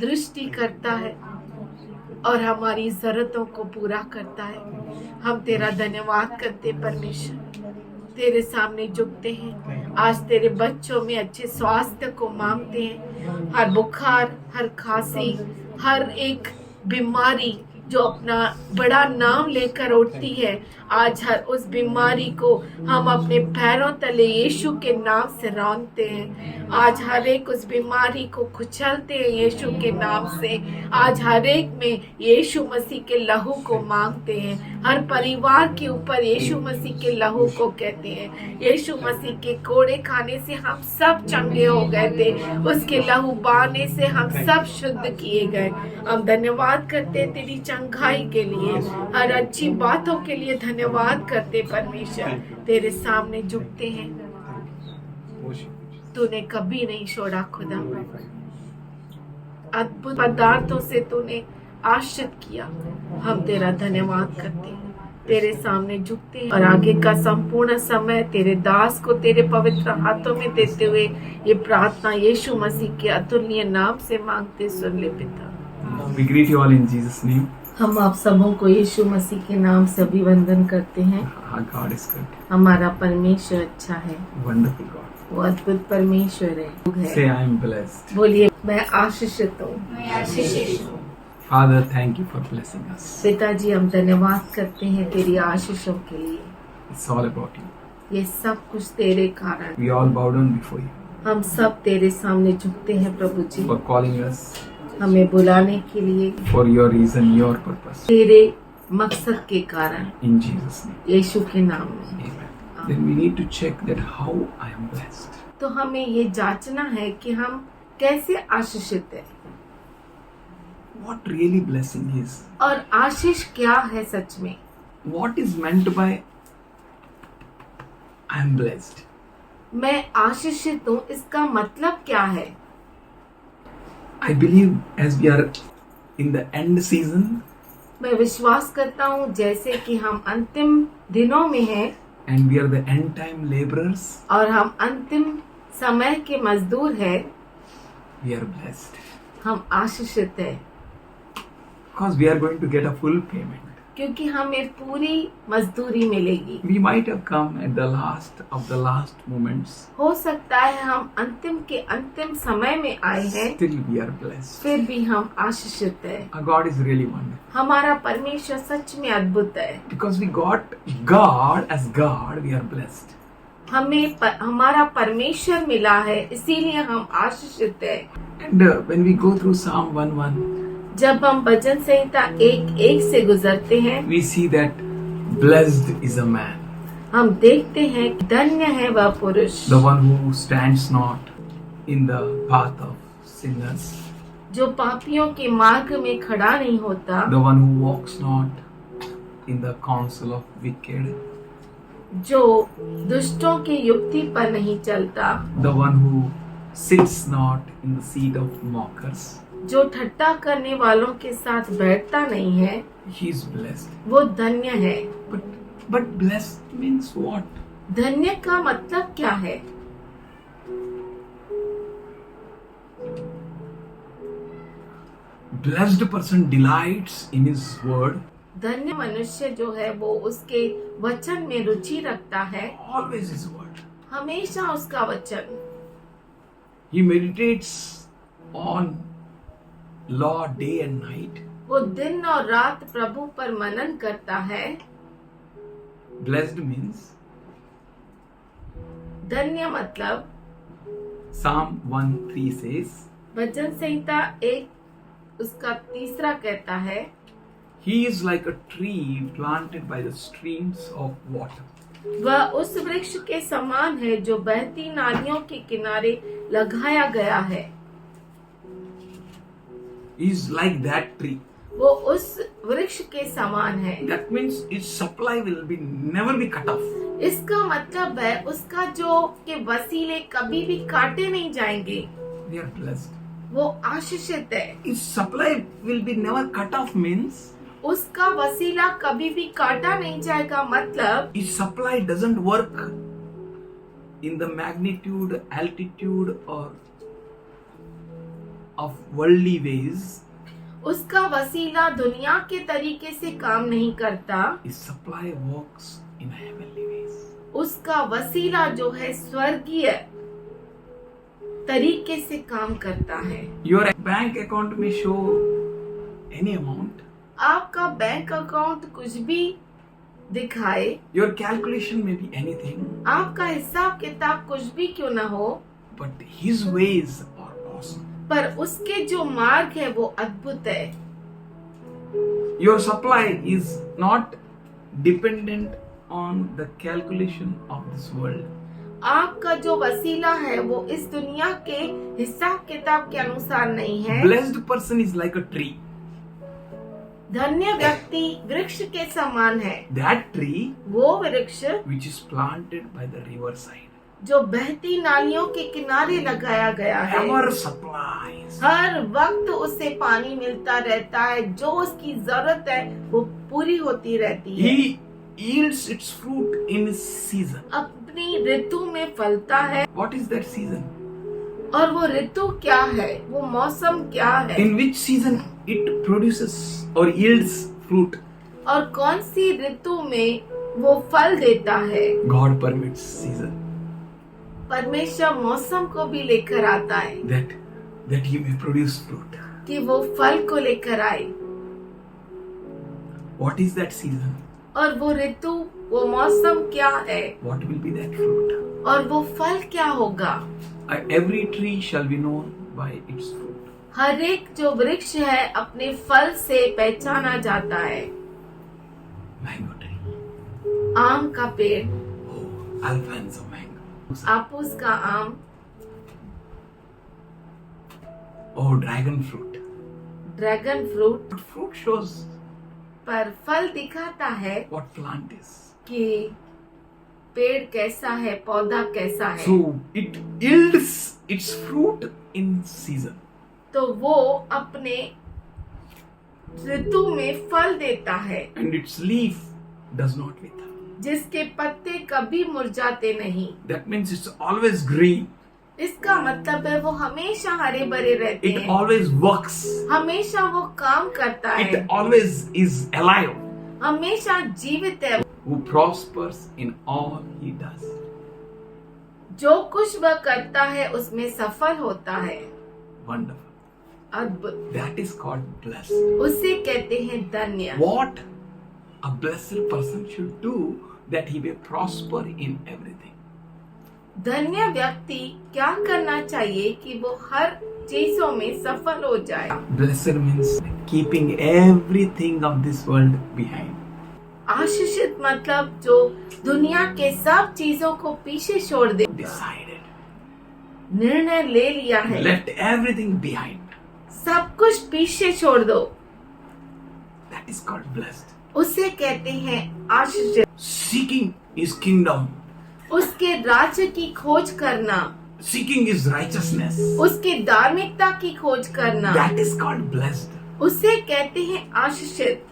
दृष्टि करता है और हमारी जरूरतों को पूरा करता है। हम तेरा धन्यवाद करते परमेश्वर, तेरे सामने झुकते हैं। आज तेरे बच्चों में अच्छे स्वास्थ्य को मांगते हैं। हर बुखार, हर खांसी, हर एक बीमारी जो अपना बड़ा नाम लेकर उठती है, आज हर उस बीमारी को हम अपने पैरों तले यीशु के नाम से रौंदते हैं। आज हर एक उस बीमारी को कुचलते हैं यीशु के नाम से। आज हर एक में यीशु मसीह के लहू को मांगते हैं। हर परिवार के ऊपर यीशु मसीह के लहू को कहते हैं। यीशु मसीह के कोड़े खाने से हम सब चंगे हो गए थे, उसके लहू बहाने से हम सब शुद्ध किए गए। हम धन्यवाद करते तेरी चंगाई के लिए, हर अच्छी बातों के लिए धन्यवाद करते परमेश्वर। तेरे सामने झुकते हैं, तूने कभी नहीं छोड़ा खुदा। अद्भुत पदार्थों से तूने आश्रित किया। हम तेरा धन्यवाद करते हैं, तेरे सामने झुकते हैं और आगे का संपूर्ण समय तेरे दास को तेरे पवित्र हाथों में देते हुए ये प्रार्थना यीशु मसीह के अतुल्य नाम से मांगते सुन ले पिता। We greet you all in Jesus' name. हम आप सबों को यीशु मसीह के नाम से अभिवंदन करते हैं। Our God is good. हमारा परमेश्वर अच्छा है, Wonderful God. वो अद्भुत परमेश्वर है। Say I am blessed. बोलिए मैं आशीषित हूँ। Father, thank you for blessing us. पिताजी हम धन्यवाद करते हैं तेरी आशीषों के लिए। It's all about you. ये सब कुछ तेरे कारण। We all bow down before you हम सब तेरे सामने झुकते हैं प्रभु जी, for calling us, हमें बुलाने के लिए, for your reason, your purpose. तेरे मकसद के कारण, In Jesus' name. यीशु के नाम में। Amen. Then we need to check that how I am blessed. तो हमें ये जांचना है कि हम कैसे आशीषित हैं What really blessing is? और आशीष क्या है सच में। What is meant by I am blessed? मैं आशीषित हूँ, इसका मतलब क्या है। I believe as we are in the end season मैं विश्वास करता हूँ जैसे कि हम अंतिम दिनों में हैं and we are the end time laborers, और हम अंतिम समय के मजदूर हैं, we are blessed हम आशीषित हैं because we are going to get a full payment. क्योंकि हमें पूरी मजदूरी मिलेगी। We might have come at the last of the last moments. हो सकता है हम अंतिम के अंतिम समय में आए हैं, Still we are blessed. फिर भी हम आशीषित हैं। Our God is really wonderful. हमारा परमेश्वर सच में अद्भुत है। Because we got God as God, we are blessed. हमारा परमेश्वर मिला है, इसीलिए हम आशीषित हैं। And when we go through Psalm 1:1, जब हम भजन संहिता 1:1 से गुजरते हैं, we see that blessed is a man, हम देखते हैं कि धन्य है वह पुरुष the one who stands not in the path of sinners, जो पापियों के मार्ग में खड़ा नहीं होता, the one who walks not in the counsel of wicked, जो दुष्टों की युक्ति पर नहीं चलता, the one who sits not in the seat of mockers. जो ठट्टा करने वालों के साथ बैठता नहीं है, He is blessed. वो धन्य है। But blessed means what? धन्य का मतलब क्या है। Blessed person delights in his word, धन्य मनुष्य जो है वो उसके वचन में रुचि रखता है, always his word. हमेशा उसका वचन। He meditates on law day and night. वो दिन और रात प्रभु पर मनन करता है। Blessed means धन्य मतलब Psalm 1:3 says, भजन संहिता 1 उसका 3 कहता है, He is like a tree planted by the streams of water. वह उस वृक्ष के समान है जो बहती नालियों के किनारे लगाया गया है। is like that tree. वो उस वृक्ष के समान है। That means its supply will be never be cut off. इसका मतलब है उसका जो के वसीले कभी भी काटे नहीं जाएंगे। We are blessed. वो आशीषित है। Its supply will be never cut off means उसका वसीला कभी भी काटा नहीं जाएगा, मतलब its supply doesn't work in the magnitude, altitude or of worldly ways. उसका वसीला दुनिया के तरीके से काम नहीं करता। Its supply works in heavenly ways. उसका वसीला जो है स्वर्गीय तरीके से काम करता है। Your bank account may show any amount. आपका बैंक अकाउंट कुछ भी दिखाए, Your calculation may be anything. आपका हिसाब किताब कुछ भी क्यों ना हो, But His ways are awesome. पर उसके जो मार्ग है वो अद्भुत है। Your supply is not dependent on the calculation of this world. आपका जो वसीला है वो इस दुनिया के हिसाब किताब के अनुसार नहीं है। Blessed person is like a tree. धन्य व्यक्ति वृक्ष के समान है। That tree वो वृक्ष which is planted by the riverside. जो बहती नालियों के किनारे लगाया गया है, Ever supplies. हर वक्त उसे पानी मिलता रहता है, जो उसकी जरूरत है वो पूरी होती रहती है। He yields its fruit in its season. अपनी ऋतु में फलता है। What is that season? और वो ऋतु क्या है, वो मौसम क्या है, In which season it produces or yields fruit? और कौन सी ऋतु में वो फल देता है। God permits season परमेश्वर मौसम को भी लेकर आता है that He may produce fruit. कि वो फल को लेकर आए। What is that season? और वो ऋतु, वो मौसम क्या है, What will be that fruit? और वो फल क्या होगा। Every tree shall be known by its fruit. हर एक जो वृक्ष है अपने फल से पहचाना जाता है। Mango tree. आम का पेड़, Oh, Alfonso mango. आपूस का आम, Oh, dragon fruit. Dragon fruit. But fruit shows पर फल दिखाता है what plant is. कि पेड़ कैसा है, पौधा कैसा है। So it yields its fruit in season. तो वो अपने ऋतु में फल देता है, And its leaf does not wither. जिसके पत्ते कभी मुरझाते नहीं। That means it's always green. इसका मतलब है वो हमेशा हरे भरे रहते It हैं, always works. हमेशा वो काम करता है, It always is alive. हमेशा जीवित है। Who prospers in all he does. जो कुछ वह करता है उसमें सफल होता है। Wonderful. अद्भुत। That is called blessed. उसे कहते हैं धन्य। What a blessed person should do that he may prosper in everything. धन्य व्यक्ति क्या करना चाहिए कि वो हर चीजों में सफल हो जाए। Blessed means keeping everything of this world behind. आशीषित मतलब जो दुनिया के सब चीजों को पीछे छोड़ दे। Decided. निर्णय ले लिया है, Left everything behind. सब कुछ पीछे छोड़ दो, That is called blessed. उसे कहते हैं आशीषित। Seeking his kingdom. उसके राज्य की खोज करना, Seeking his righteousness. उसकी धार्मिकता की खोज करना, That is called blessed. उसे कहते हैं आशीषित।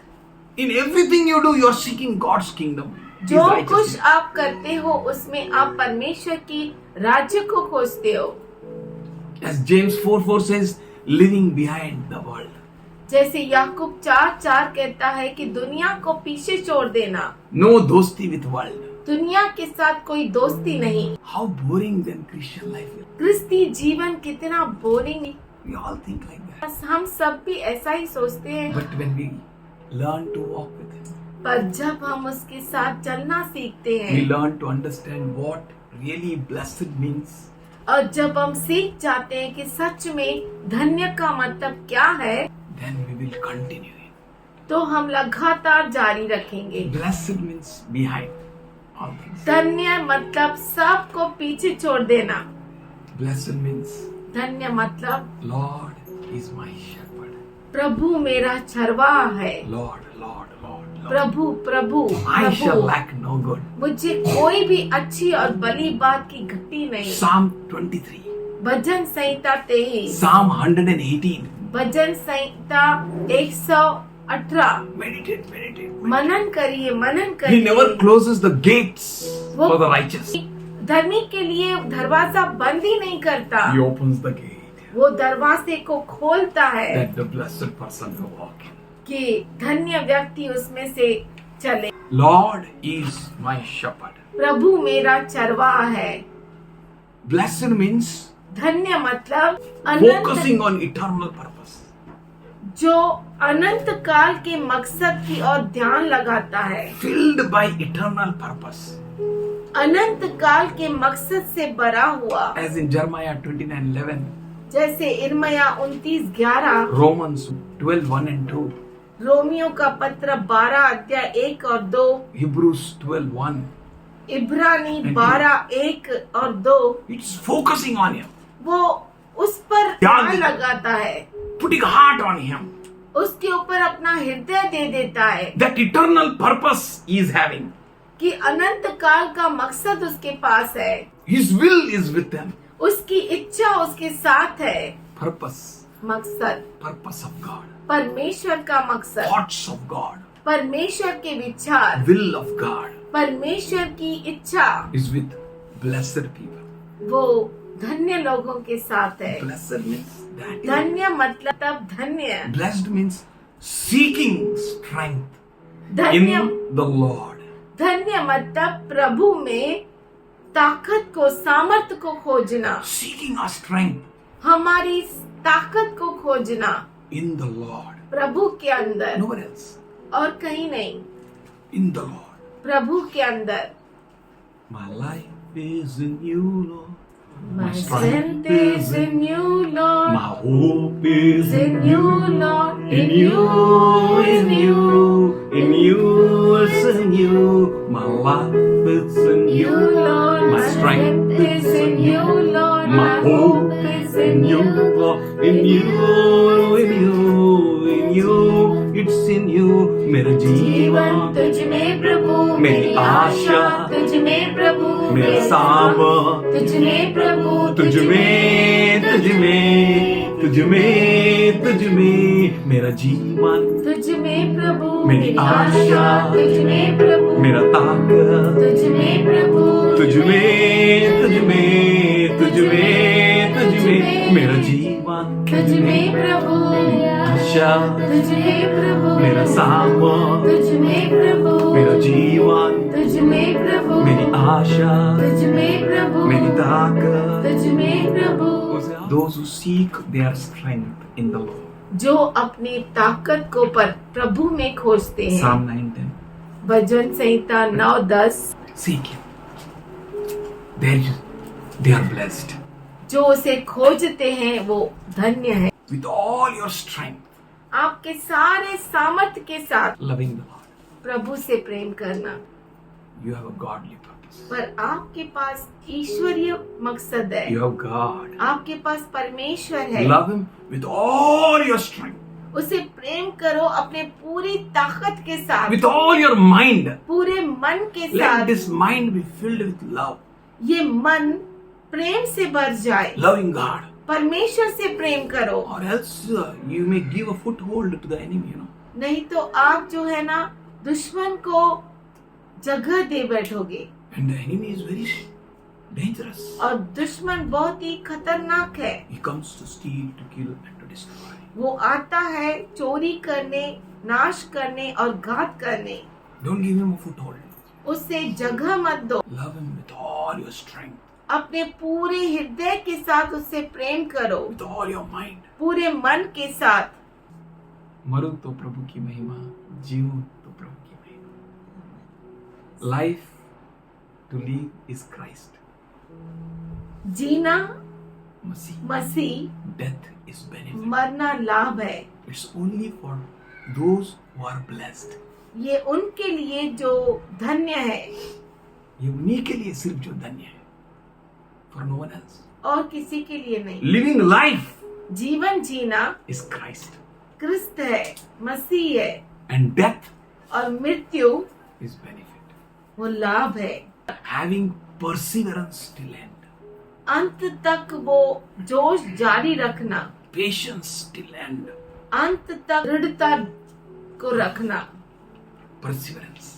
In everything you do, you are seeking God's kingdom. His जो कुछ righteousness. आप करते हो उसमें आप परमेश्वर की राज्य को खोजते हो। As James 4:4 says, living behind the world. जैसे याकूब 4:4 कहता है कि दुनिया को पीछे छोड़ देना, No dosti with world. दुनिया के साथ कोई दोस्ती नहीं। How boring then Christian life is. क्रिस्ती जीवन कितना boring. We all think like that. बस हम सब भी ऐसा ही सोचते हैं, But when we learn to walk with Him, पर जब हम उसके साथ चलना सीखते we हैं learn to understand what really blessed means. और जब हम सीख जाते हैं कि सच में धन्य का मतलब क्या है, Then we will continue it. तो हम लगातार जारी रखेंगे। Blessed means behind all things. धन्य मतलब सबको पीछे छोड़ देना। Blessed means धन्य मतलब Lord is my shepherd. प्रभु मेरा चरवाहा है। Lord, Lord, Lord, Lord. Prabhu Prabhu I shall Prabhu, lack no good. मुझे कोई भी अच्छी और भली बात की घटी नहीं। Psalm 23. भजन संहिता 23, Psalm 118. भजन संहिता 118। Meditate, meditate. मनन करिए, मनन He never करिए। closes the gates वो for the righteous. धर्मी के लिए दरवाजा बंद ही नहीं करता, He opens the gate वो दरवाजे को खोलता है that the blessed person will walk in. कि धन्य व्यक्ति उसमें से चले। Lord is my shepherd. प्रभु मेरा चरवाहा है। Blessed means धन्य मतलब focusing Anant, on eternal purpose. जो अनंत काल के मकसद की ओर ध्यान लगाता है, Filled by eternal purpose. अनंत काल के मकसद से भरा हुआ, As in Jeremiah 29:11, जैसे इर्मया 29:11, Romans 12:1 and 2, रोमियो का पत्र 12 अध्याय 1 और 2, Hebrews 12:1. इब्रानी 12 1 और 2, It's focusing on Him, वो उस पर ध्यान लगाता है, putting heart on Him. उसके ऊपर अपना हृदय दे देता है That eternal purpose He is having. कि अनंत काल का मकसद उसके पास है, His will is with them. उसकी इच्छा उसके साथ है। Purpose, मकसद, purpose of God, परमेश्वर का मकसद, thoughts of God, परमेश्वर के विचार, will of God परमेश्वर की इच्छा is with blessed people. वो धन्य लोगों के साथ है। Blessed means that. धन्य मतलब धन्य, Blessed means seeking strength धन्य in the Lord. धन्य मतलब प्रभु में ताकत को, सामर्थ्य को खोजना, Seeking our strength हमारी ताकत को खोजना in the Lord. प्रभु के अंदर, Nowhere else. और कहीं नहीं, In the Lord. प्रभु के अंदर। My life is in you, Lord. My strength is in you, Lord. My hope is In you, Lord. in you, in you, in you, it's in you. My life is in You, you. Lord. My strength is in you, Lord. My hope is in you, Lord. In you, in you, in you, it's in you. मेरा जीवन जीवन, तुझ में प्रभु, मेरी आशा, तुझ में प्रभु, मेरा सामा, तुझ में प्रभु, तुझ में, तुझ में, तुझ में, तुझ में, मेरा जीवन, तुझ में प्रभु, मेरी आशा, तुझ में प्रभु, मेरा ताकत, तुझ में प्रभु, तुझ में, तुझ में, तुझ में, तुझ में, मेरा जीवन, तुझ में प्रभु, आशा, तुझ में प्रभु, मेरा सामा, तुझ में प्रभु, मेरा जीवन, तुझ में प्रभु, मेरी आशा, तुझ में प्रभु, मेरी ताकत. तुझ में प्रभु। Those who seek their strength in the Lord. जो अपनी ताकत को पर प्रभु में खोजते हैं। Psalm 9:10. Bhajan Samhita 9:10, Seek Him. They are blessed. जो उसे खोजते हैं वो धन्य है। With all your strength, आपके सारे सामर्थ्य के साथ loving the Lord. प्रभु से प्रेम करना, You have a godly purpose. पर आपके पास ईश्वरीय मकसद है, You have God. आपके पास परमेश्वर है। Love Him with all your strength. उसे प्रेम करो अपने पूरी ताकत के साथ, With all your mind. पूरे मन के Let साथ। this mind be filled with love. ये मन प्रेम से भर जाए, Loving God. परमेश्वर से प्रेम करो, Or else you may give a foothold to the enemy, नहीं तो आप जो है ना दुश्मन को जगह दे बैठोगे। And the enemy is very dangerous. और दुश्मन बहुत ही खतरनाक है। He comes to steal, to kill and to destroy. वो आता है चोरी करने, नाश करने और घात करने। Don't give him a foothold. उसे जगह मत दो। Love him with all your strength, अपने पूरे हृदय के साथ उससे प्रेम करो, with all your mind. पूरे मन के साथ। मरो तो प्रभु की महिमा, जीव तो प्रभु की महिमा. Life to live is Christ. Jeena Masih. Masih, Death is benefit. मरना लाभ है। It's only for those who are blessed. ये उनके लिए जो धन्य है ये उन्हीं के लिए सिर्फ जो धन्य है. For no one else. और किसी के लिए नहीं। Living life जीवन जीना is Christ. क्रिस्त है, मसीह है, and death और मृत्यु is benefit. वो लाभ है। Having perseverance till end, अंत तक वो जोश जारी रखना, patience till end, अंत तक दृढ़ता को रखना, perseverance.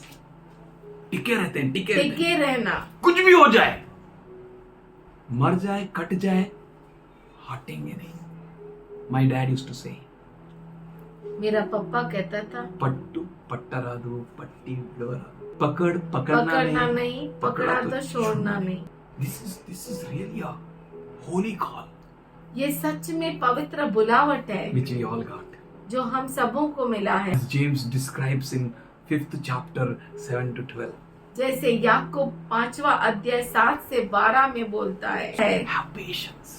टिके रहते हैं, टिके रहते हैं। टिके रहना। कुछ भी हो जाए, मर जाए, कट जाए, हटेंगे नहीं। My dad used to say, मेरा पापा कहता था, पट्टू पट्टरादू पट्टी डोरा, पकड़ना पकड़ना नहीं, पकड़ा तो छोड़ना नहीं। This is really a holy call ये सच में पवित्र बुलावट है which we all got. जो हम सबों को मिला है। As James describes in 5th chapter 7 to 12. जैसे याकूब 5वां अध्याय 7 से 12 में बोलता है, Have patience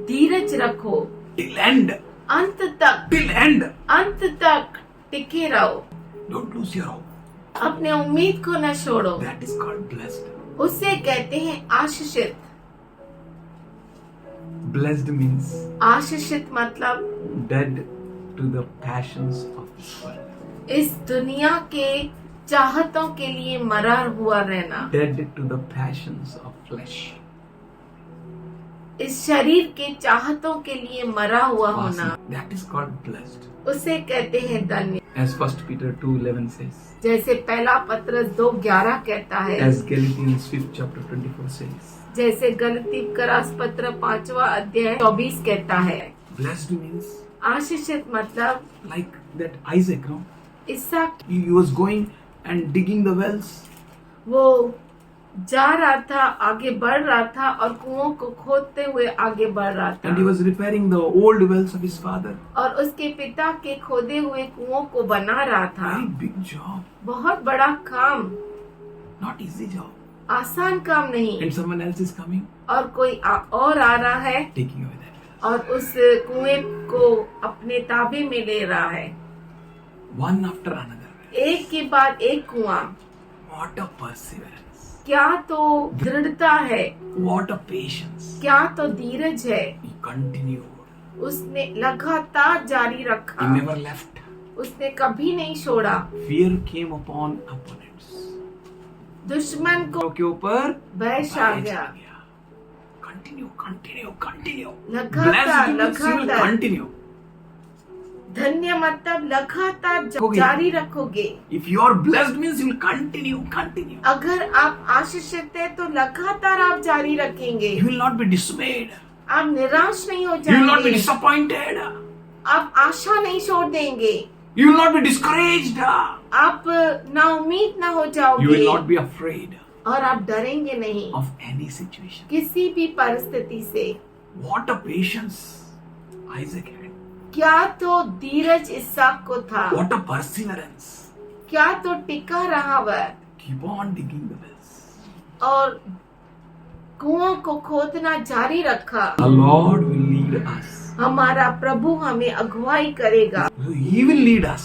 धीरज रखो, till end. अंत तक, Till end. अंत तक टिके रहो, Don't lose your hope. अपने उम्मीद को न छोड़ो। That is called blessed. उसे कहते हैं आशीषित। Blessed means आशीषित मतलब dead to the passions of this world. इस दुनिया के चाहतों के लिए मरा हुआ रहना, Dead to the passions of flesh. इस शरीर के चाहतों के लिए मरा हुआ होना, That is called blessed. उसे कहते हैं धन्य। As 1 Peter 2:11 says. जैसे पहला पत्रस 2:11 कहता है, As Galatians 5th chapter 24 says. जैसे गलती करास पत्र 5वां अध्याय 24 कहता है। Blessed means आशीषित मतलब like that Isaac, no? Ishaq, He was going and digging the wells. वो जा रहा था, आगे बढ़ रहा था और कुओं को खोदते हुए आगे बढ़ रहा था। And he was repairing the old wells of his father. और उसके पिता के खोदे हुए कुओं को बना रहा था। Very big job. बहुत बड़ा काम, Not easy job. आसान काम नहीं। And someone else is coming, और कोई और आ रहा है taking away that well. और उस कुएं को अपने ताबे में ले रहा है। One after another. एक के बाद एक कुआं। What a perseverance. क्या तो दृढ़ता है, What a patience. क्या तो धीरज है। He continued. उसने लगातार जारी He रखा, never left. उसने कभी नहीं छोड़ा। Fear came upon opponents. दुश्मन को के ऊपर भय छा गया। Continue, continue, continue. लगातार, Blessed means you will लगातार। continue. धन्य मतलब लगातार रखोगे। जारी रखोगे। If you are blessed means you will continue, continue. अगर आप आशीषित है तो लगातार आप जारी रखेंगे। You will not be dismayed. आप निराश नहीं हो You will not be जाएंगे, disappointed. आप आशा नहीं छोड़ देंगे, You will not be discouraged. आप नाउम्मीद ना हो You will जाओगे not be afraid और आप डरेंगे नहीं of any situation. किसी भी परिस्थिति से। What a patience Isaac had. क्या तो धीरज इसहाक को था, What a perseverance. क्या तो टिका रहा वह Keep on digging the wells. और कुओं को खोदना जारी रखा। The Lord will lead us. हमारा प्रभु हमें अगुवाई करेगा, He will lead us.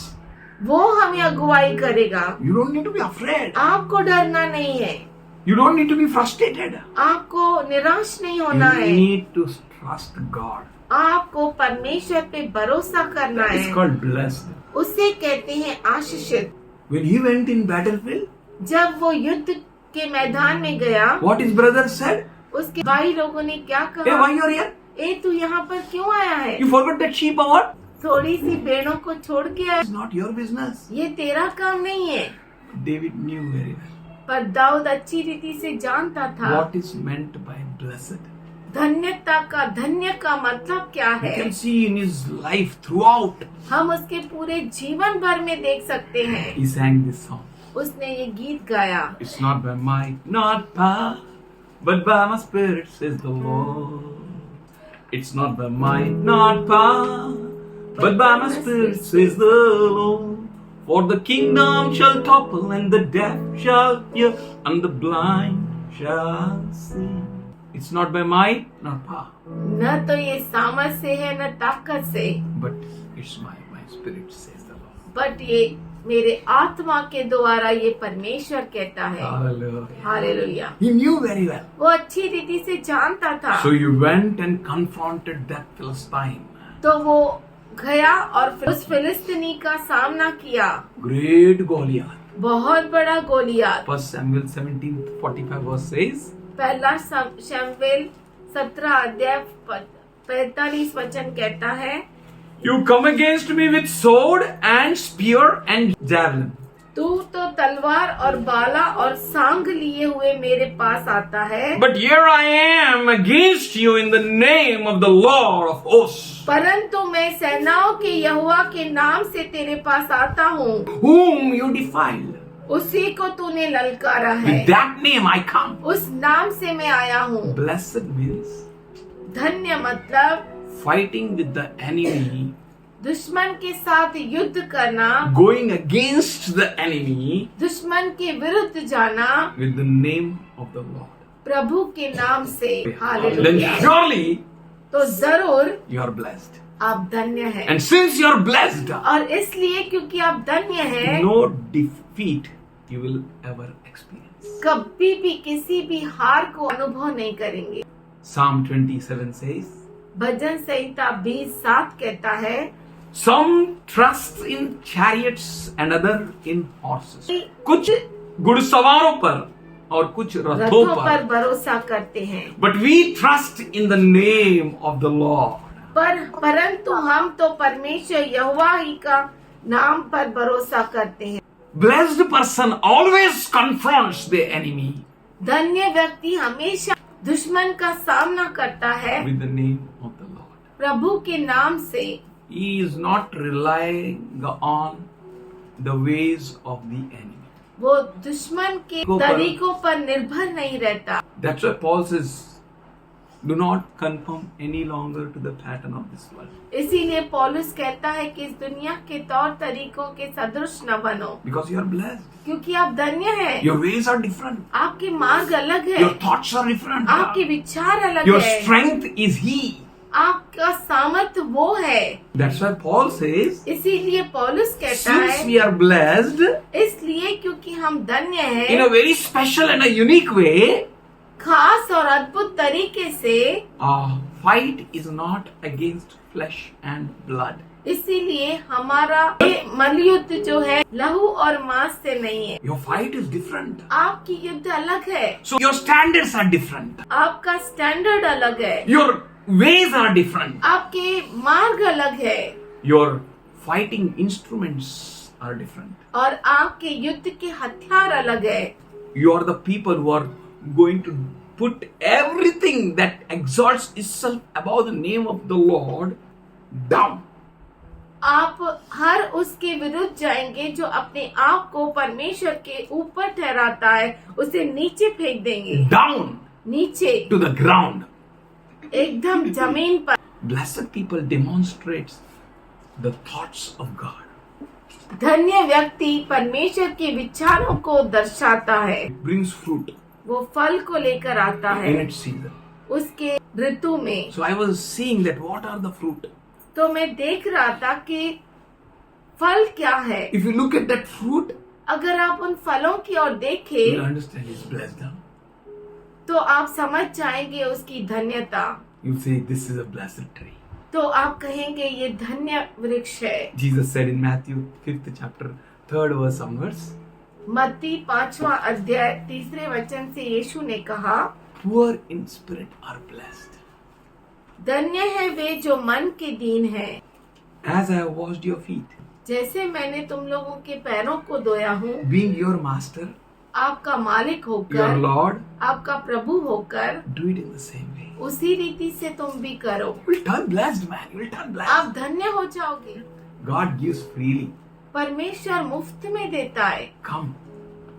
वो हमें अगुवाई करेगा। You don't need to be afraid. आपको डरना नहीं है, You don't need to be frustrated. आपको निराश नहीं होना You है, need to trust God. आपको परमेश्वर पे भरोसा करना That is है। called blessed. उसे कहते हैं आशीषित। When he went in battlefield, जब वो युद्ध के मैदान में गया, what his brother said? उसके भाई लोगों ने क्या Hey, कहा, why you are here? ए तू यहाँ पर क्यों आया है? You forgot that sheep or what? थोड़ी सी भेड़ों को छोड़ के आया, It's not your business. ये तेरा काम नहीं है। David knew very well पर दाऊद अच्छी रीति से जानता था what is meant by blessed. धन्य का मतलब क्या You है। can see in his life throughout. हम उसके पूरे जीवन भर में देख सकते हैं। He sang this song. उसने ये गीत गाया, It's not by might, not power, but by my spirit, says the Lord. It's not by might, not power, but by my spirit, says the Lord. For the kingdom shall topple, and the deaf shall hear, and the blind shall see. It's not by might, not power, न तो ये सामर्थ से है न ताकत से, but it's my spirit, says the Lord. But ये मेरे आत्मा के द्वारा ये परमेश्वर कहता है। Hallelujah. Hallelujah. He knew very well. वो अच्छी रीति से जानता था, So you went and confronted that Philistine. तो वो गया और उस फिलिस्तीनी का सामना किया, Great Goliath. बहुत बड़ा गोलियत। 1 Samuel 17:45 verse says, पहला शमूएल 17 अध्याय 45 वचन कहता है, You come against me with sword and spear and javelin. तू तो तलवार और बाला और सांग लिए हुए मेरे पास आता है, But here I am against you in the name of the Lord of hosts, परंतु मैं सेनाओं के यहोवा के नाम से तेरे पास आता हूँ, whom you defiled. उसी को तूने ललकारा है, With that name I come. उस नाम से मैं आया हूँ। Blessed means धन्य मतलब fighting with the enemy, दुश्मन के साथ युद्ध करना, going against the enemy दुश्मन के विरुद्ध जाना with the name of the Lord. प्रभु के नाम से। Then hallelujah. surely तो जरूर you are blessed. आप धन्य हैं, And since you are blessed, और इसलिए क्योंकि आप धन्य हैं, no defeat you will ever experience. कभी भी किसी भी हार को अनुभव नहीं करेंगे। Psalm 27 says, भजन संहिता 20:7 कहता है, some trust in chariots and other in horses. कुछ घुड़सवारों पर और कुछ रथों रथों पर पर, भरोसा करते हैं, but we trust in the name of the Lord. परंतु हम तो परमेश्वर यहोवा ही का नाम पर भरोसा करते हैं। Blessed person always confronts the enemy धन्य व्यक्ति हमेशा दुश्मन का सामना करता है with the name of the Lord. प्रभु के नाम से। He is not relying on the ways of the enemy. वो दुश्मन के तरीकों पर निर्भर नहीं रहता। That's why Paul says, do not conform any longer to the pattern of this world. इसीलिए पौलुस कहता है कि इस दुनिया के तौर तरीकों के सदृश न बनो, Because you are blessed. क्योंकि आप धन्य हैं। Your ways are different. आपके मार्ग अलग है, Your thoughts are different. आपके विचार अलग Your है, strength is He. आपका सामर्थ्य वो है। That's why Paul says, इसीलिए पौलुस कहता since है, we are blessed इसलिए क्योंकि हम धन्य in हैं, a very special and a unique way, खास और अद्भुत तरीके से, our fight is not against flesh and blood. इसीलिए हमारा ये मलयुद्ध जो है लहू और मांस से नहीं है। Your fight is different. आपकी युद्ध अलग है, So your standards are different. आपका स्टैंडर्ड अलग है, Your ways are different. आपके मार्ग अलग है, Your fighting instruments are different. और आपके युद्ध के हथियार अलग है। You are the people who are going to put everything that exalts itself above the name of the Lord down. आप हर उसके विरुद्ध जाएंगे जो अपने आप को परमेश्वर के ऊपर ठहराता है, उसे नीचे फेंक देंगे, Down नीचे to the ground. एकदम जमीन पर। Blessed people demonstrates the thoughts of God. धन्य व्यक्ति परमेश्वर के विचारों को दर्शाता है, It brings fruit वो फल को लेकर आता in है its season. उसके ऋतु में। So I was seeing that what are the fruit. तो मैं देख रहा था कि फल क्या है। If you look at that fruit, अगर आप उन फलों की ओर you will देखें understand it's blessed. तो आप समझ जाएंगे उसकी धन्यता। You say this is a blessed tree. तो आप कहेंगे ये धन्य वृक्ष है। Jesus said in Matthew 5th chapter 3rd verse onwards, मत्ती 5वां अध्याय 3 वचन से यीशु ने कहा, poor in spirit are blessed. धन्य है वे जो मन के दीन हैं, As I have washed your feet, जैसे मैंने तुम लोगों के पैरों को धोया हूँ, being your master, आपका मालिक your होकर, Lord, आपका प्रभु होकर, do it in the same way. उसी रीति से तुम भी करो। You will turn blessed, man. You will turn blessed. आप धन्य हो जाओगे। God gives freely. परमेश्वर मुफ्त में देता है। Come,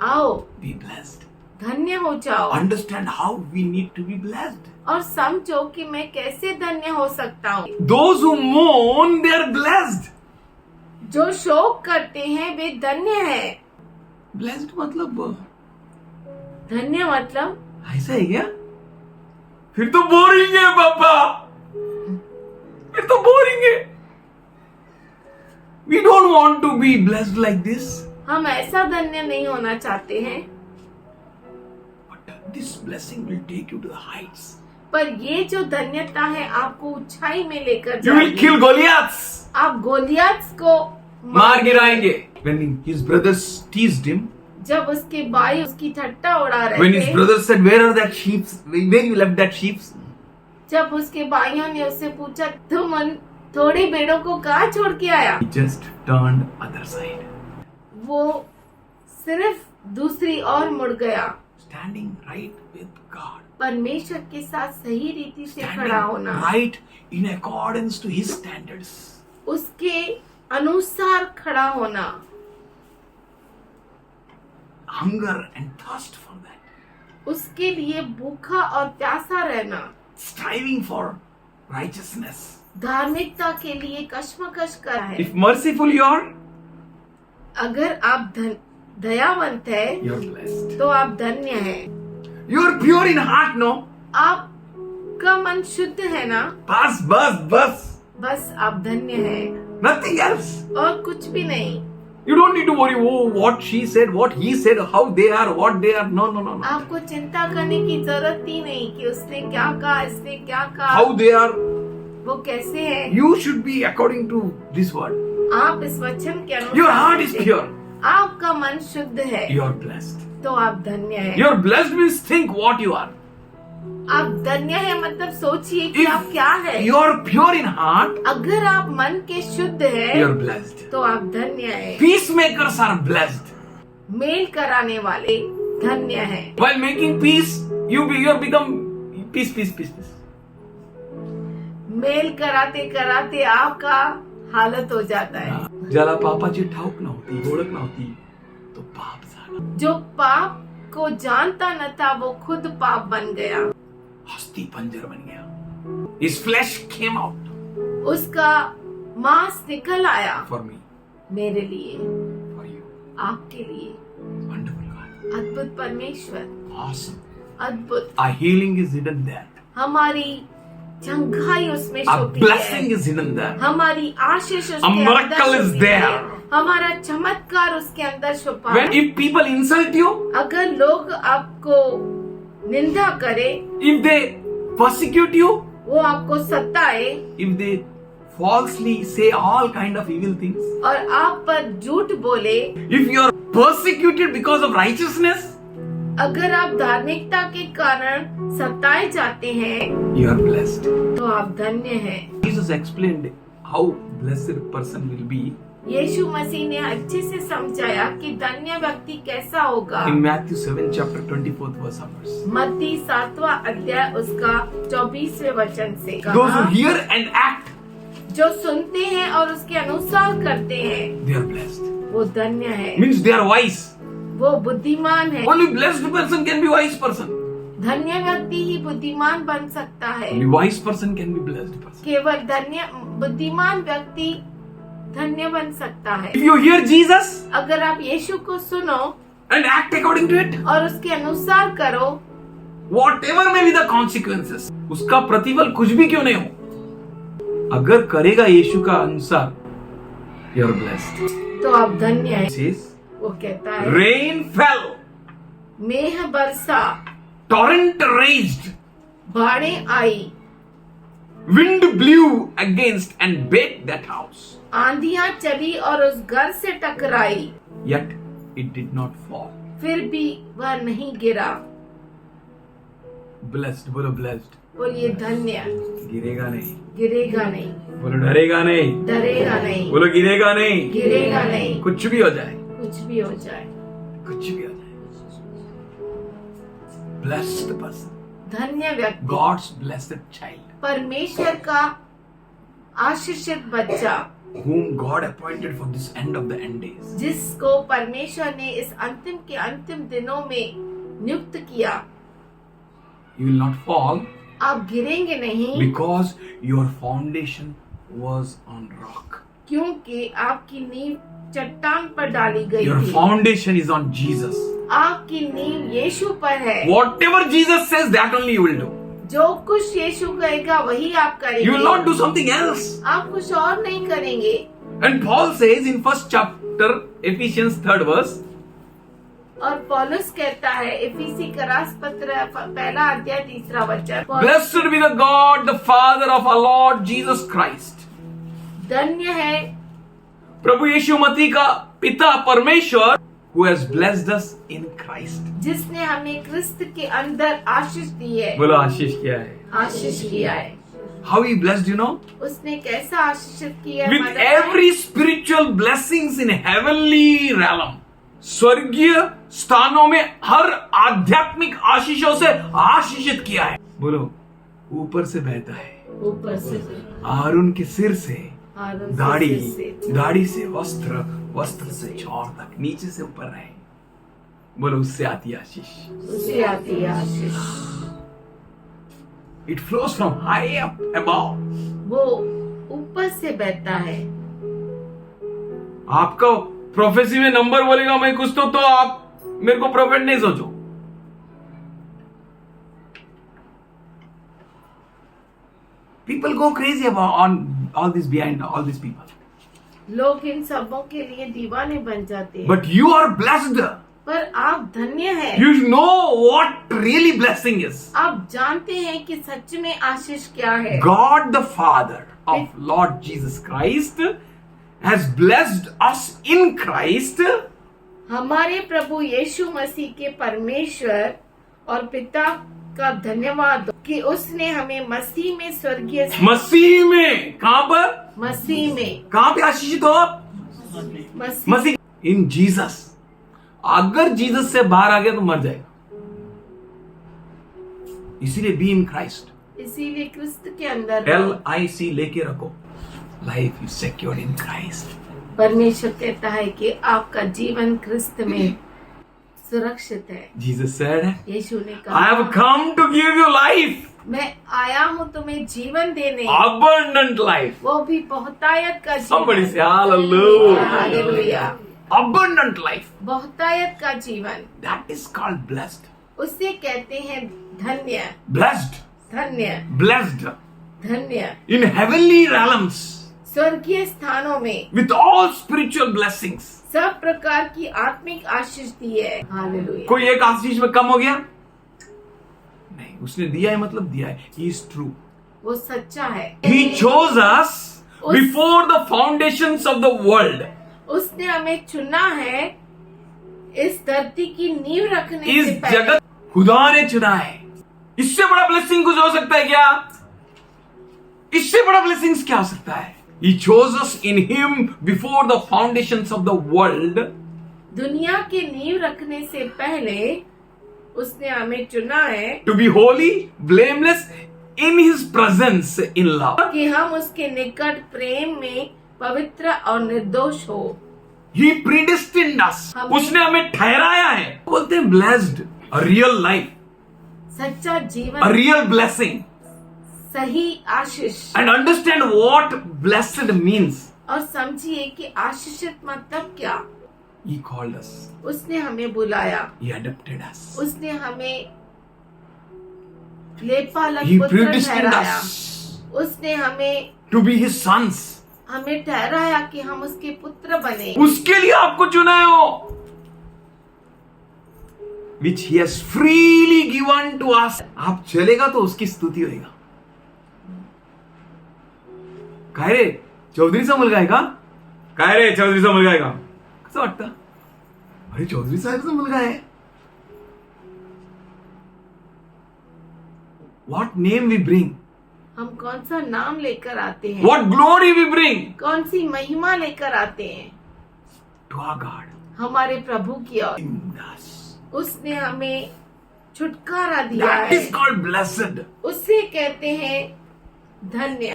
आओ be blessed. धन्य हो जाओ Understand how we need to be blessed. और समझो कि मैं कैसे धन्य हो सकता हूँ। Those who mourn, they are blessed. जो शोक करते हैं वे धन्य हैं। Blessed मतलब धन्य मतलब ऐसा है क्या? फिर तो बोरिंग है पापा, फिर तो बोरिंग है. We don't want to be blessed like this. हम ऐसा धन्य नहीं होना चाहते हैं, But this blessing will take you to the heights. पर ये जो धन्यता है आपको ऊंचाई में लेकर You will जाएगी। kill Goliaths. आप गोलियत को मार गिराएंगे. When his brothers teased him, जब उसके भाई उसकी ठट्टा उड़ा रहे when his थे, brothers said, "Where are that sheep? Where you left that sheep?" जब उसके भाइयों ने उससे पूछा तुम उन थोड़ी भेड़ों को कहाँ छोड़ के आया, He just turned other side, वो सिर्फ दूसरी ओर मुड़ गया. standing right with God, परमेश्वर के साथ सही रीति से खड़ा standing होना, right in accordance to His standards. उसके अनुसार खड़ा होना, Hunger and thirst for that, उसके लिए भूखा और प्यासा रहना, striving for righteousness. धार्मिकता के लिए कश्मकश कर है. If merciful you are, अगर आप दयावंत है you are blessed. तो आप धन्य है. You are pure in heart, no? आपका मन शुद्ध है ना, बस. बस आप धन्य है Nothing else. और कुछ भी नहीं. You don't need to worry, oh, what she said, what he said, how they are, what they are. No. आपको चिंता करने की जरूरत ही नहीं कि उसने क्या कहा, इसने क्या कहा, How they are. वो कैसे है. You should be according to this word. आप इस वचन के अनुसार Your heart is pure. आपका मन शुद्ध है You are blessed. तो आप धन्य है. You are blessed means think what you are. आप धन्य है मतलब सोचिए कि If आप क्या है. you are pure in heart, अगर आप मन के शुद्ध है you are blessed. तो आप धन्य है. Peacemakers are blessed. मेल कराने वाले धन्य है. While making peace, you are become peace. मेल कराते कराते आपका हालत हो जाता है. ज्याला पापाची ठाऊक नव्हती, ओळख नव्हती, तो पाप झाला. जो पाप को जानता न था वो खुद पाप बन गया. हस्ती पंजर बन गया. His flesh came out उसका मांस निकल आया for me, मेरे लिए, for you. आपके लिए. Wonderful God. अद्भुत परमेश्वर, Awesome. अद्भुत. Our healing is hidden there. हमारी चंगाई उसमें Our छुपी blessing है. is hidden there. हमारी आशीष उसके A अंदर miracle is छुपी है. there. हमारा चमत्कार उसके अंदर छुपा When है. if people insult you, अगर लोग आपको निंदा करे, if they persecute you, वो आपको सताए if they falsely say all kind of evil things, और आप पर झूठ बोले, if you are persecuted because of righteousness, अगर आप धार्मिकता के कारण सताए जाते हैं you are blessed. तो आप धन्य हैं. Jesus explained how blessed person will be यीशु मसीह ने अच्छे से समझाया कि धन्य व्यक्ति कैसा होगा. in Matthew 7 chapter 24th verse onwards. मत्ती 7वां अध्याय उसका 24वें वचन से Those who कहा, hear and act, जो सुनते हैं और उसके अनुसार करते हैं they are blessed. वो धन्य है. Means they are wise. वो बुद्धिमान है. Only blessed person can be wise person. धन्य व्यक्ति ही बुद्धिमान बन सकता है. Only wise person can be blessed person. केवल धन्य बुद्धिमान व्यक्ति धन्य बन सकता है. If you hear Jesus अगर आप यीशु को सुनो and act according to it, और उसके अनुसार करो, whatever may be the consequences, उसका प्रतिफल कुछ भी क्यों नहीं हो, अगर करेगा यीशु का अनुसार, you are blessed. तो आप धन्य है. Says, वो कहता है rain fell, मेह बरसा, torrent raged, बाढ़ें I, wind blew against and baked that house, आंधियां चली और उस घर से टकराई, yet it did not fall. फिर भी वह नहीं गिरा. Blessed, बोलो blessed. बोलिए धन्य. गिरेगा नहीं, गिरेगा नहीं, बोलो डरेगा नहीं, डरेगा नहीं, बोलो गिरेगा नहीं, गिरेगा नहीं. कुछ भी हो जाए, कुछ भी हो जाए. कुछ भी हो जाए. Blessed person, धन्य व्यक्ति, God's blessed child, परमेश्वर का आशीषित बच्चा, whom God appointed for this end of the end days. जिसको परमेश्वर ने इस अंतिम के अंतिम दिनों में नियुक्त किया. You will not fall आप गिरेंगे नहीं because your foundation was on rock. क्योंकि आपकी नींव चट्टान पर डाली गई Your थी. foundation is on Jesus. आपकी नींव यीशु पर है. Whatever Jesus says, that only you will do. जो कुछ यीशु कहेगा वही आप करेंगे. You will not do something else. आप कुछ और नहीं करेंगे. And Paul says in first chapter, Ephesians 3rd verse, और पौलुस कहता है इफिसी का रास पत्र पहला अध्याय 3रा वचन, Blessed be the God, the Father of our Lord Jesus Christ. धन्य है प्रभु यीशु मसीह का पिता परमेश्वर who has blessed us in Christ. जिसने हमें क्रिस्त के अंदर आशीष दी है, बोलो आशीष किया है. आशीष किया है। How he blessed, you know? उसने कैसा आशीषित किया है? With मालूम है? every spiritual blessings in heavenly realm. स्वर्गीय स्थानों में हर आध्यात्मिक आशीषों से आशीषित किया है. बोलो ऊपर से बहता है, ऊपर से आरून के सिर से आरोन से दाढ़ी, सिर से। दाढ़ी से वस्त्र, वस्त्र से चौर तक, नीचे से ऊपर रहे. बोलो उससे आती है आशीष. उससे आती है आशीष। It flows from high up above. वो ऊपर से बहता है। आपका प्रोफेसी में नंबर बोलेगा मैं कुछ तो आप मेरे को प्रोफेट नहीं सोचो. People go crazy about on all this behind all these people. लोग इन सबों के लिए दीवाने बन जाते हैं। But you are blessed. पर आप धन्य हैं। You know what really blessing is. आप जानते हैं कि सच में आशीष क्या है। God the Father of Lord Jesus Christ has blessed us in Christ. हमारे प्रभु यीशु मसीह के परमेश्वर और पिता का धन्यवाद कि उसने हमें मसीह में स्वर्गीय मसीह में कहां पर? मसीह में कहां पे आशीषित हो आप? मसीह इन जीसस. अगर जीसस से बाहर आ गया तो मर जाएगा. इसीलिए बी इन क्राइस्ट. इसीलिए क्रिस्त के अंदर LIC लेके रखो. Life is secured in Christ. परमेश्वर कहता है कि आपका जीवन क्रिस्त में सुरक्षित है। जीसस सेड, यीशु ने कहा, I have come to give you life, मैं आया हूँ तुम्हें जीवन देने, abundant life. वो भी बहुतायत का Somebody जीवन। say hallelujah. Hallelujah. Abundant life. बहुतायत का जीवन, That is called blessed. उसे कहते हैं धन्य। Blessed. धन्य Blessed. धन्य In heavenly realms. स्वर्गीय स्थानों में With all spiritual blessings. सब प्रकार की आत्मिक आशीष दी है। हालेलुया। कोई एक आशीष में कम हो गया? नहीं, उसने दिया है मतलब दिया है. He is true. वो सच्चा है। He chose us before the foundations of the world. उसने हमें चुना है इस धरती की नींव रखने इस से पहले। जगत खुदा ने चुना है. इससे बड़ा ब्लेसिंग कुछ हो सकता है क्या? इससे बड़ा ब्लेसिंग्स क्या हो सकता है? He chose us in Him before the foundations of the world. दुनिया की नींव रखने से पहले उसने हमें चुना है To be holy, blameless in His presence in love. कि हम उसके निकट प्रेम में पवित्र और निर्दोष हो। He predestined us. उसने हमें ठहराया है. बोलते हैं blessed, a real life, सच्चा a जीवन, real blessing. सही आशीष। And understand what blessed means. और समझिए कि आशीषित मतलब क्या। He called us. उसने हमें बुलाया, He adopted us. उसने हमें लेपालक He पुत्र predestined ठहराया, us उसने हमें to be His sons. हमें ठहराया कि हम उसके पुत्र बने, उसके लिए आपको चुना है वो, which He has freely given to us. आप चलेगा तो उसकी स्तुति होएगा. काय रे चौधरीचा मुलगा आहे का? काय रे चौधरीचा मुलगा आहे का? कसं वाटतं? अरे चौधरी साहेबचा मुलगा आहे. What name we bring? हम कौन सा नाम लेकर आते हैं, What glory we bring कौन सी महिमा लेकर आते हैं to our God. हमारे प्रभु की ओर। Yes. उसने हमें छुटकारा दिया That है, is called blessed. उसे कहते हैं धन्य।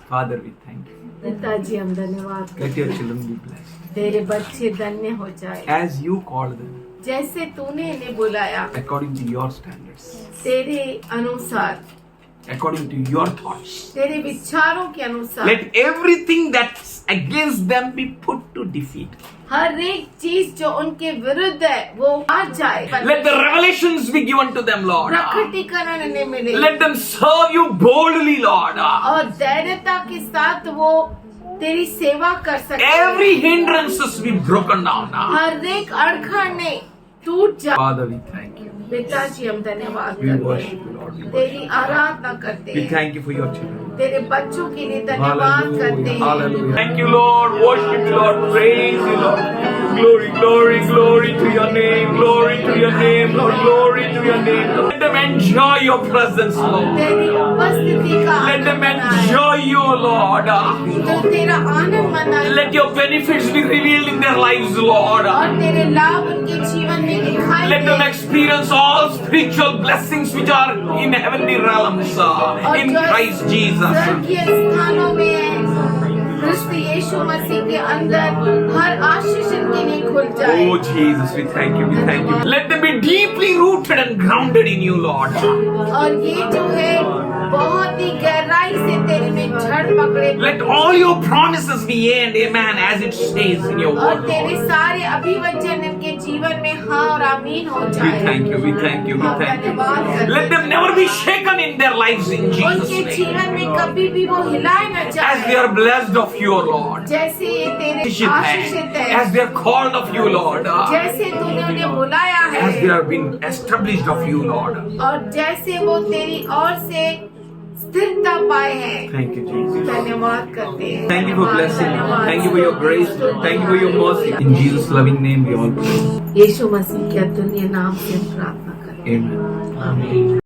Father, we thank you. पिताजी हम धन्यवाद Let करते your हैं। children be blessed. तेरे बच्चे धन्य हो जाए, As you called them, जैसे तूने इन्हें बुलाया, according to your standards, तेरे अनुसार, according to your thoughts. तेरे विचारों के अनुसार। Let everything that's against them be put to defeat. हर एक चीज जो उनके विरुद्ध है वो आ जाए। Let the revelations be given to them, Lord. प्रकटीकरण इन्हें मिले Let them serve you boldly, Lord. और धैर्यता के साथ वो तेरी सेवा कर सके। Every hindrances be broken down. हर एक अड़खड़ने टूट जाए। Father, we thank you. पिताजी हम धन्यवाद We करते worship हैं, you, Lord. We तेरी worship you. आराधना करते We हैं। thank you for your children. तेरे बच्चों के लिए धन्यवाद करते हैं। Hallelujah. Thank you, Lord. Worship you, Lord. Praise you, Lord. Glory, glory, glory to your name. Glory to your name, Lord. Glory to your name. Let them enjoy your presence, Lord. तेरी उपस्थिति का Let them आनंद मनाएं। enjoy you, Lord. तो तेरा आनंद मनाएं Let your benefits be revealed in their lives, Lord. और तेरे लाभ उनके जीवन में दिखाई Let them they. experience all spiritual blessings which are in heavenly realms और in जो Christ Jesus. स्वर्गीय स्थानों में क्रिस्त यीशु मसीह के अंदर हर आशीष इनके लिए खुल जाए। Oh Jesus, we thank you, we thank you. Let them be deeply rooted and grounded in you, Lord. और ये जो है बहुत ही गहराई से तेरे में जड़ पकड़े। Let all your promises be yea and amen as it says in your और word, तेरे Lord. सारे अभिवचन इनके जीवन में हाँ और आमीन हो We जाए। thank you, we thank you, we हम thank you. धन्यवाद करते Let them never be shaken in their lives in Jesus' उनके name. जीवन में कभी भी वो हिलाए न As जाए। they are blessed of you, Lord. जैसे ये तेरे As आशीषित है, they are called of you, Lord. जैसे तूने उन्हें बुलाया As they है are being established of you, Lord. और जैसे वो तेरी ओर से स्थिरता पाए हैं। Thank you, Jesus. धन्यवाद करते हैं। Thank you for blessing. धन्यवाद। Thank you for your grace. Thank you for your mercy. In Jesus' loving name we all pray. यीशु मसीह के अतुल्य नाम से हम प्रार्थना करते हैं। Amen.